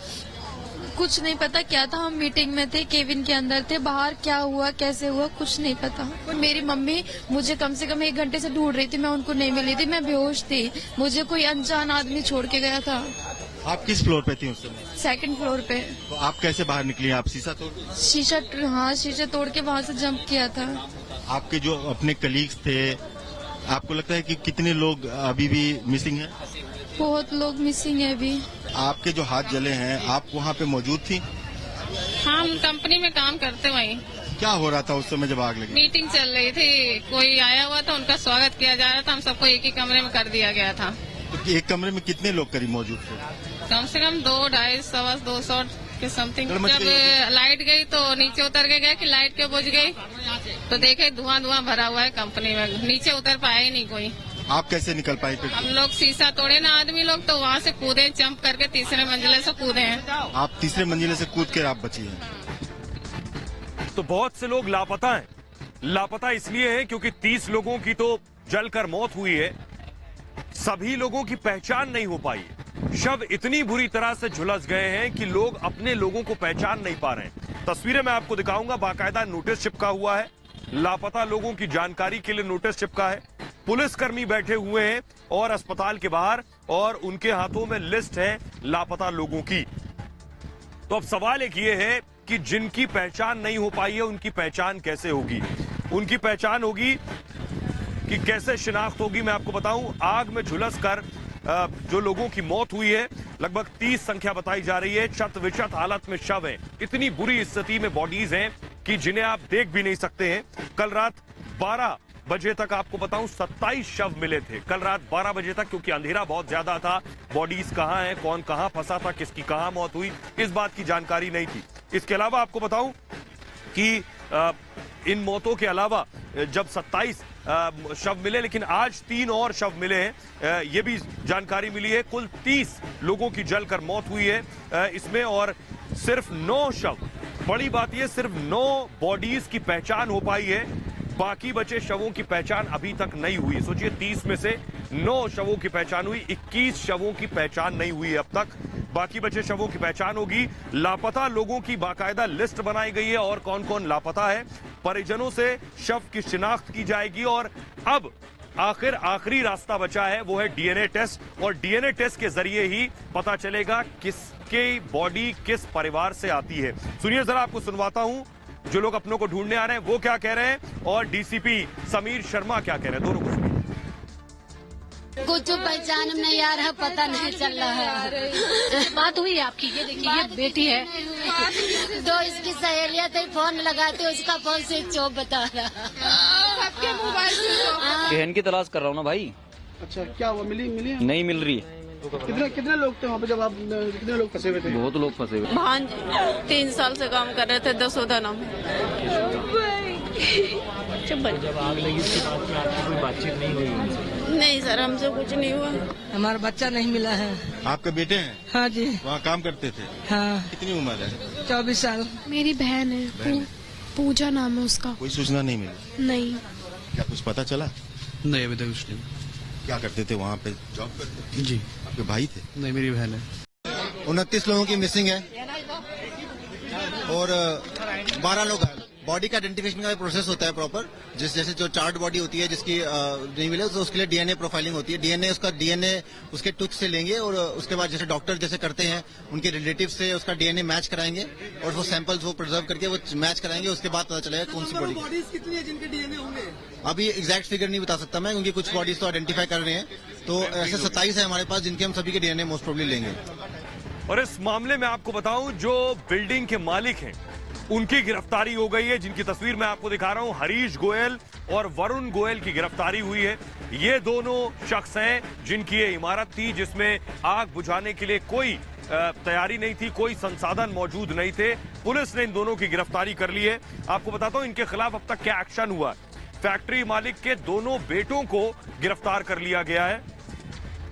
कुछ नहीं पता क्या था। हम मीटिंग में थे, केबिन के अंदर थे। बाहर क्या हुआ, कैसे हुआ, कुछ नहीं पता। मेरी मम्मी मुझे कम से कम 1 घंटे से ढूंढ रही थी, मैं उनको नहीं मिली थी, मैं बेहोश थी। मुझे कोई अनजान आदमी छोड़ के गया था। आप किस फ्लोर पे थी उस समय? सेकंड फ्लोर पे। तो आप कैसे बाहर निकली? आप शीशा तोड़? शीशे तोड़ के वहाँ से जंप किया था। आपके जो अपने कलीग्स थे, आपको लगता है कि कितने लोग अभी भी मिसिंग हैं? बहुत लोग मिसिंग है अभी। आपके जो हाथ जले हैं, आप वहाँ पे मौजूद थी? हाँ, हम कंपनी में काम करते वहीं। क्या हो रहा था उस समय जब आग लगी? मीटिंग चल रही थी, कोई आया हुआ था, उनका स्वागत किया जा रहा था, हम सबको एक ही कमरे में कर दिया गया था। तो एक कमरे में कितने लोग करीब मौजूद थे? कम से कम 200-250 के समथिंग। जब लाइट गई तो नीचे उतर के गए कि लाइट क्यों बुझ गई, तो देखे धुआं भरा हुआ है कंपनी में, नीचे उतर पाया ही नहीं कोई। आप कैसे निकल पाए फिर? हम लोग शीशा तोड़े ना आदमी लोग, तो वहाँ से कूदे, जंप करके तीसरे मंजिले से कूदे हैं। आप तीसरे मंजिले से कूद कर आप बची हैं। तो बहुत से लोग लापता हैं। लापता इसलिए हैं क्योंकि 30 लोगों की तो जलकर मौत हुई है, सभी लोगों की पहचान नहीं हो पाई है। शव इतनी बुरी तरह से झुलस गए हैं कि लोग अपने लोगों को पहचान नहीं पा रहे हैं। तस्वीरें मैं आपको दिखाऊंगा, बाकायदा नोटिस चिपका हुआ है, लापता लोगों की जानकारी के लिए नोटिस चिपका है। पुलिसकर्मी बैठे हुए हैं और अस्पताल के बाहर, और उनके हाथों में लिस्ट है लापता लोगों की। तो अब सवाल एक ये है कि जिनकी पहचान नहीं हो पाई है, उनकी पहचान कैसे होगी? उनकी पहचान होगी कि कैसे शिनाख्त होगी, मैं आपको बताऊं। आग में झुलस कर जो लोगों की मौत हुई है, लगभग 30 संख्या बताई जा रही है। चत विचत हालत में शव हैं, इतनी बुरी स्थिति में बॉडीज हैं कि जिन्हें आप देख भी नहीं सकते हैं। कल रात 12 बजे तक आपको बताऊं 27 शव मिले थे, कल रात 12 बजे तक, क्योंकि अंधेरा बहुत ज्यादा था। बॉडीज कहां हैं, कौन कहां फंसा था, किसकी कहां मौत हुई, इस बात की जानकारी नहीं थी। इसके अलावा आपको बताऊं कि इन मौतों के अलावा जब 27 शव मिले, लेकिन आज 3 और शव मिले हैं, ये भी जानकारी मिली है। कुल 30 लोगों की जलकर मौत हुई है इसमें, और सिर्फ 9 शव, बड़ी बात यह, सिर्फ 9 बॉडीज की पहचान हो पाई है, बाकी बचे शवों की पहचान अभी तक नहीं हुई। सोचिए 30 में से 9 शवों की पहचान हुई, 21 शवों की पहचान नहीं हुई है अब तक, बाकी बचे शवों की पहचान होगी। लापता लोगों की बाकायदा लिस्ट बनाई गई है और कौन कौन लापता है, परिजनों से शव की शिनाख्त की जाएगी। और अब आखिरी रास्ता बचा है, वो है डीएनए टेस्ट, और डीएनए टेस्ट के जरिए ही पता चलेगा किसकी बॉडी किस परिवार से आती है। सुनिए जरा, आपको सुनवाता हूं जो लोग अपनों को ढूंढने आ रहे हैं वो क्या कह रहे हैं, और डीसीपी समीर शर्मा क्या कह रहे हैं, दोनों को सुनिए। कुछ पहचान में नहीं आ रहा, पता नहीं चल रहा है। बात हुई आपकी, ये देखिए ये बेटी है, तो इसकी सहेलियां थे, फोन लगाते उसका फोन स्विच ऑफ बता रहा। बहन की तलाश कर रहा हूँ ना भाई। अच्छा, क्या हुआ, मिली नहीं मिल रही। कितने लोग थे वहाँ पे जब आप, कितने लोग फंसे हुए थे? बहुत लोग फंसे हुए। भांज 3 साल से काम कर रहे थे दसोदना में। जब आग लगी उसके बाद में आपकी कोई बातचीत नहीं हुई उनसे? नहीं सर, हमसे कुछ नहीं हुआ। हमारा बच्चा नहीं मिला है। आपके बेटे हैं? हाँ जी। वहाँ काम करते थे? हाँ। कितनी उम्र है? 24 साल। मेरी बहन है, पूजा नाम है उसका। कोई सूचना नहीं मिली? नहीं। क्या कुछ पता चला? नहीं, अभी तक कुछ नहीं। क्या करते थे वहाँ पे, जॉब करते? जी। आपके भाई थे? नहीं, मेरी बहन है। 29 लोगों की मिसिंग है और 12 लोग हैं। बॉडी का आइडेंटिफिकेशन का प्रोसेस होता है प्रॉपर, जैसे जो चार्ट बॉडी होती है जिसकी नहीं मिले तो उसके लिए डीएनए प्रोफाइलिंग होती है। डीएनए उसके टूथ से लेंगे और उसके बाद जैसे डॉक्टर जैसे करते हैं उनके रिलेटिव से उसका डीएनए मैच कराएंगे और वो सैंपल्स वो प्रिजर्व करके वो मैच कराएंगे, उसके बाद पता चलेगा कौन सी बॉडी कितनी है जिनके डीएनए होंगे। अभी एग्जैक्ट फिगर नहीं बता सकता मैं, क्योंकि कुछ बॉडीज तो आइडेंटिफाई कर रहे हैं, तो ऐसे 27 है हमारे पास जिनके हम सभी के डीएनए मोस्ट प्रोबेबली लेंगे। और इस मामले में आपको बताऊं, जो बिल्डिंग के मालिक हैं उनकी गिरफ्तारी हो गई है, जिनकी तस्वीर मैं आपको दिखा रहा हूं। हरीश गोयल और वरुण गोयल की गिरफ्तारी हुई है। ये दोनों शख्स हैं जिनकी ये इमारत थी जिसमें आग बुझाने के लिए कोई तैयारी नहीं थी, कोई संसाधन मौजूद नहीं थे। पुलिस ने इन दोनों की गिरफ्तारी कर ली है। आपको बताता हूं इनके खिलाफ अब तक क्या एक्शन हुआ। फैक्ट्री मालिक के दोनों बेटों को गिरफ्तार कर लिया गया है।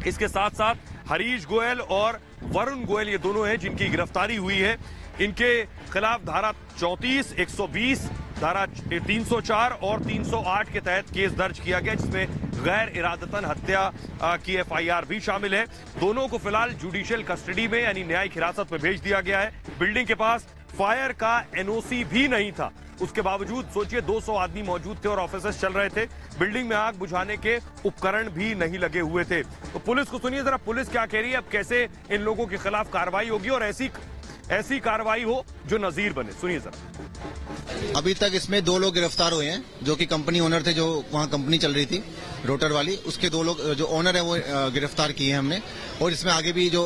इसके साथ साथ हरीश गोयल और वरुण गोयल ये दोनों हैं जिनकी गिरफ्तारी हुई है। इनके खिलाफ धारा 34, 120, धारा 304 और 308 के तहत केस दर्ज किया गया, जिसमें गैर इरादतन हत्या की एफआईआर भी शामिल है। दोनों को फिलहाल जुडिशियल कस्टडी में यानी न्यायिक हिरासत में भेज दिया गया है। बिल्डिंग के पास फायर का एनओसी भी नहीं था। उसके बावजूद सोचिए 200 आदमी मौजूद थे और ऑफिसर्स चल रहे थे, बिल्डिंग में आग बुझाने के उपकरण भी नहीं लगे हुए थे। तो पुलिस को सुनिए जरा, पुलिस क्या कह रही है, अब कैसे इन लोगों के खिलाफ कार्रवाई होगी और ऐसी कार्रवाई हो जो नजीर बने। सुनिए जरा। अभी तक इसमें 2 लोग गिरफ्तार हुए हैं, जो कि कंपनी ओनर थे, जो वहाँ कंपनी चल रही थी रोटर वाली, उसके 2 लोग जो ओनर है वो गिरफ्तार किए हैं हमने। और इसमें आगे भी जो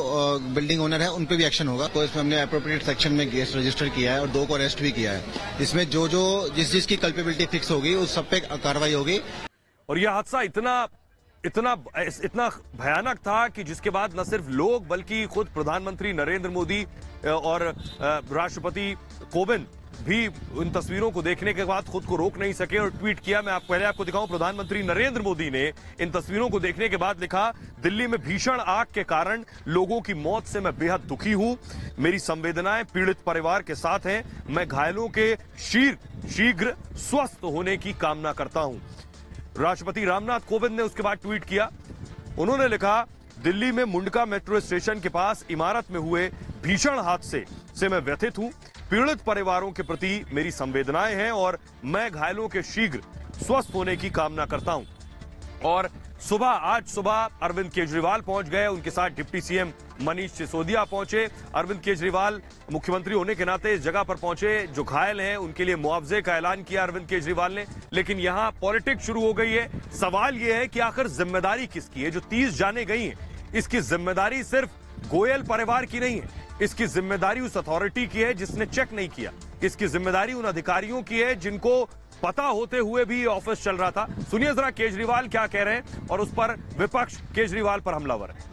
बिल्डिंग ओनर है उन पे भी एक्शन होगा। तो इसमें हमने अप्रोप्रिएट सेक्शन में केस रजिस्टर किया है और 2 को अरेस्ट भी किया है। इसमें जिस की कल्पेबिलिटी फिक्स होगी उस सब पे कार्रवाई होगी। और यह हादसा इतना भयानक था कि जिसके बाद न सिर्फ लोग बल्कि खुद प्रधानमंत्री नरेंद्र मोदी और राष्ट्रपति कोविंद भी इन तस्वीरों को देखने के बाद खुद को रोक नहीं सके और ट्वीट किया। मैं पहले आपको दिखाऊं, प्रधानमंत्री नरेंद्र मोदी ने इन तस्वीरों को देखने के बाद लिखा, दिल्ली में भीषण आग के कारण लोगों की मौत से मैं बेहद दुखी हूं, मेरी संवेदनाएं पीड़ित परिवार के साथ हैं, मैं घायलों के शीघ्र स्वस्थ होने की कामना करता हूं। राष्ट्रपति रामनाथ कोविंद ने उसके बाद ट्वीट किया, उन्होंने लिखा, दिल्ली में मुंडका मेट्रो स्टेशन के पास इमारत में हुए भीषण हादसे से मैं व्यथित हूं, पीड़ित परिवारों के प्रति मेरी संवेदनाएं हैं और मैं घायलों के शीघ्र स्वस्थ होने की कामना करता हूं। और आज सुबह अरविंद केजरीवाल पहुंच गए, उनके साथ डिप्टी सीएम मनीष सिसोदिया पहुंचे। अरविंद केजरीवाल मुख्यमंत्री होने के नाते इस जगह पर पहुंचे, जो घायल हैं उनके लिए मुआवजे का ऐलान किया अरविंद केजरीवाल ने। लेकिन यहां पॉलिटिक्स शुरू हो गई है। सवाल यह है कि आखिर जिम्मेदारी किसकी है? जो 30 जाने गई हैं, इसकी जिम्मेदारी सिर्फ गोयल परिवार की नहीं है, इसकी जिम्मेदारी उस अथॉरिटी की है जिसने चेक नहीं किया, इसकी जिम्मेदारी उन अधिकारियों की है जिनको पता होते हुए भी ऑफिस चल रहा था। सुनिए जरा केजरीवाल क्या कह रहे हैं और उस पर विपक्ष केजरीवाल पर हमलावर है।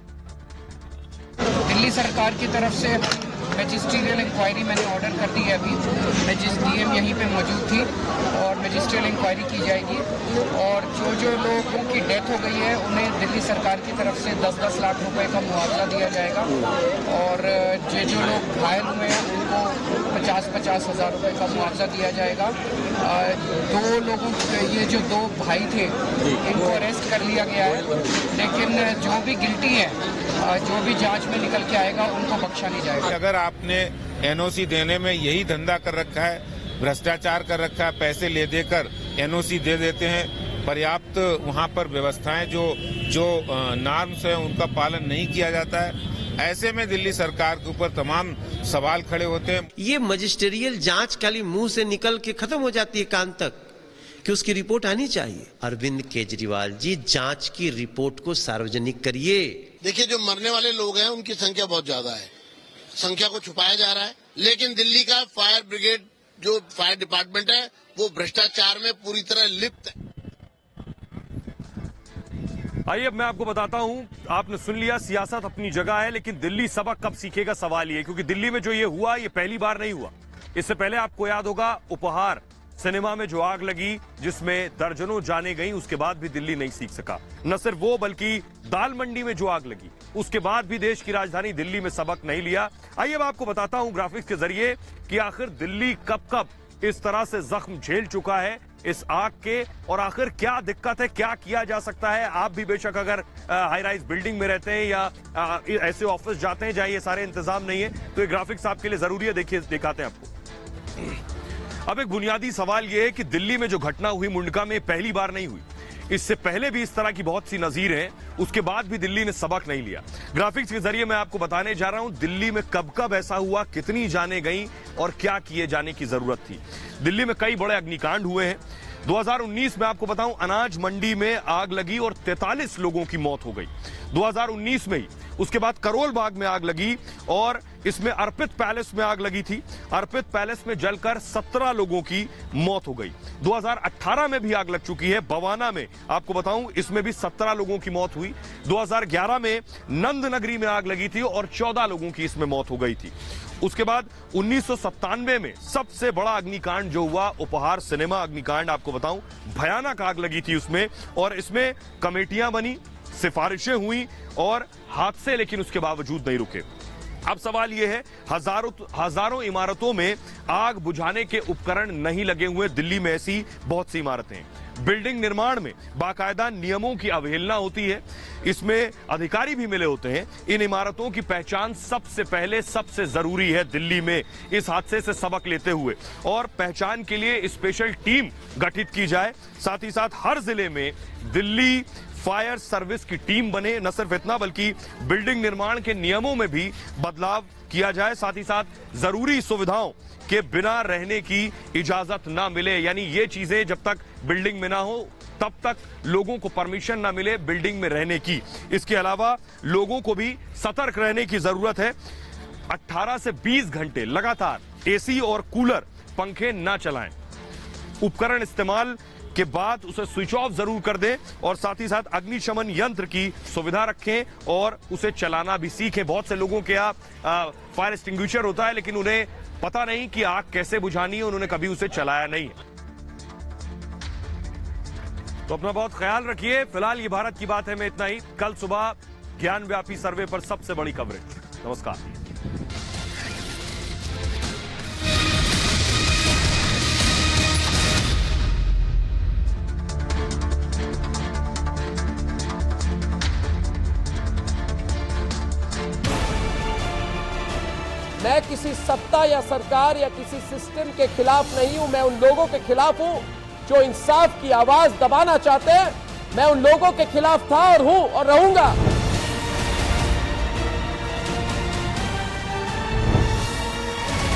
दिल्ली सरकार की तरफ से मैजिस्ट्रियल इंक्वायरी मैंने ऑर्डर कर दी है। अभी डीएम यहीं पे मौजूद थी और मैजिस्ट्रियल इंक्वायरी की जाएगी और जो लोगों की डेथ हो गई है उन्हें दिल्ली सरकार की तरफ से 10-10 लाख रुपए का मुआवजा दिया जाएगा और जो लोग घायल हुए हैं उनको 50-50 हज़ार रुपये का मुआवजा दिया जाएगा। 2 लोगों ये जो 2 भाई थे इनको अरेस्ट कर लिया गया है, लेकिन जो भी गिल्टी है, जो भी जांच में निकल के आएगा उनको बख्शा नहीं जाएगा। अगर आपने एनओसी देने में यही धंधा कर रखा है, भ्रष्टाचार कर रखा है, पैसे ले देकर एनओसी दे देते हैं, पर्याप्त वहां पर व्यवस्थाएं जो नॉर्म्स है उनका पालन नहीं किया जाता है, ऐसे में दिल्ली सरकार के ऊपर तमाम सवाल खड़े होते हैं। ये मजिस्ट्रियल जांच खाली मुंह से निकल के खत्म हो जाती है कान तक कि उसकी रिपोर्ट आनी चाहिए। अरविंद केजरीवाल जी, जांच की रिपोर्ट को सार्वजनिक करिए। देखिए, जो मरने वाले लोग हैं उनकी संख्या बहुत ज्यादा है, संख्या को छुपाया जा रहा है, लेकिन दिल्ली का फायर ब्रिगेड जो फायर डिपार्टमेंट है वो भ्रष्टाचार में पूरी तरह लिप्त है। आइए अब मैं आपको बताता हूं, आपने सुन लिया, सियासत अपनी जगह है, लेकिन दिल्ली सबक कब सीखेगा सवाल ये, क्योंकि दिल्ली में जो ये हुआ ये पहली बार नहीं हुआ। इससे पहले आपको याद होगा उपहार सिनेमा में जो आग लगी जिसमें दर्जनों जाने गई, उसके बाद भी दिल्ली नहीं सीख सका। न सिर्फ वो बल्कि दाल मंडी में जो आग लगी उसके बाद भी देश की राजधानी दिल्ली में सबक नहीं लिया। आइए अब आपको बताता हूं ग्राफिक्स के जरिए कि आखिर दिल्ली कब इस तरह से जख्म झेल चुका है इस आग के और आखिर क्या दिक्कत है, क्या किया जा सकता है। आप भी बेशक अगर हाई राइज बिल्डिंग में रहते हैं या ऐसे ऑफिस जाते हैं जहां ये सारे इंतजाम नहीं है, तो ये ग्राफिक्स आपके लिए जरूरी है। देखिए, दिखाते हैं आपको। अब एक बुनियादी सवाल यह है कि दिल्ली में जो घटना हुई मुंडका में पहली बार नहीं हुई, इससे पहले भी इस तरह की बहुत सी नजीर हैं, उसके बाद भी दिल्ली ने सबक नहीं लिया। ग्राफिक्स के जरिए मैं आपको बताने जा रहा हूं दिल्ली में कब ऐसा हुआ, कितनी जाने गई और क्या किए जाने की जरूरत थी। दिल्ली में कई बड़े अग्निकांड हुए हैं। 2019 में आपको बताऊं अनाज मंडी में आग लगी और 43 लोगों की मौत हो गई 2019 में ही। उसके बाद करोल बाग में आग लगी और इसमें अर्पित पैलेस में आग लगी थी। अर्पित पैलेस में जलकर 17 लोगों की मौत हो गई। 2018 में भी आग लग चुकी है बवाना में, आपको बताऊं इसमें भी 17 लोगों की मौत हुई। 2011 में नंद नगरी में आग लगी थी और 14 लोगों की इसमें मौत हो गई थी। उसके बाद 1997 में सबसे बड़ा अग्निकांड जो हुआ उपहार सिनेमा अग्निकांड, आपको बताऊं भयानक आग लगी थी उसमें और इसमें कमेटियां बनी, सिफारिशें हुई और हादसे लेकिन उसके बावजूद नहीं रुके। अब सवाल यह है, हजारों इमारतों में आग बुझाने के उपकरण नहीं लगे हुए। दिल्ली में ऐसी बहुत सी इमारतें हैं। बिल्डिंग निर्माण में बाकायदा नियमों की अवहेलना होती है। इसमें अधिकारी भी मिले होते हैं। इन इमारतों की पहचान सबसे पहले सबसे जरूरी है दिल्ली में इस हादसे से सबक लेते हुए, और पहचान के लिए स्पेशल टीम गठित की जाए। साथ ही साथ हर जिले में दिल्ली फायर सर्विस की टीम बने। न सिर्फ इतना बल्कि बिल्डिंग निर्माण के नियमों में भी बदलाव किया जाए। साथ ही साथ जरूरी सुविधाओं के बिना रहने की इजाजत ना मिले, यानी ये चीजें जब तक बिल्डिंग में ना हो तब तक लोगों को परमिशन ना मिले बिल्डिंग में रहने की। इसके अलावा लोगों को भी सतर्क रहने की जरूरत है। 18 से 20 घंटे लगातार एसी और कूलर पंखे ना चलाएं। उपकरण इस्तेमाल के बाद उसे स्विच ऑफ जरूर कर दें, और साथ ही साथ अग्निशमन यंत्र की सुविधा रखें और उसे चलाना भी सीखें। बहुत से लोगों के यहाँ फायर एक्सटिंग्विशर होता है, लेकिन उन्हें पता नहीं कि आग कैसे बुझानी है, उन्होंने कभी उसे चलाया नहीं। तो अपना बहुत ख्याल रखिए। फिलहाल ये भारत की बात है में इतना ही। कल सुबह ज्ञानव्यापी सर्वे पर सबसे बड़ी कवरेज। नमस्कार। मैं किसी सत्ता या सरकार या किसी सिस्टम के खिलाफ नहीं हूं। मैं उन लोगों के खिलाफ हूं जो इंसाफ की आवाज दबाना चाहते हैं। मैं उन लोगों के खिलाफ था और हूं और रहूंगा।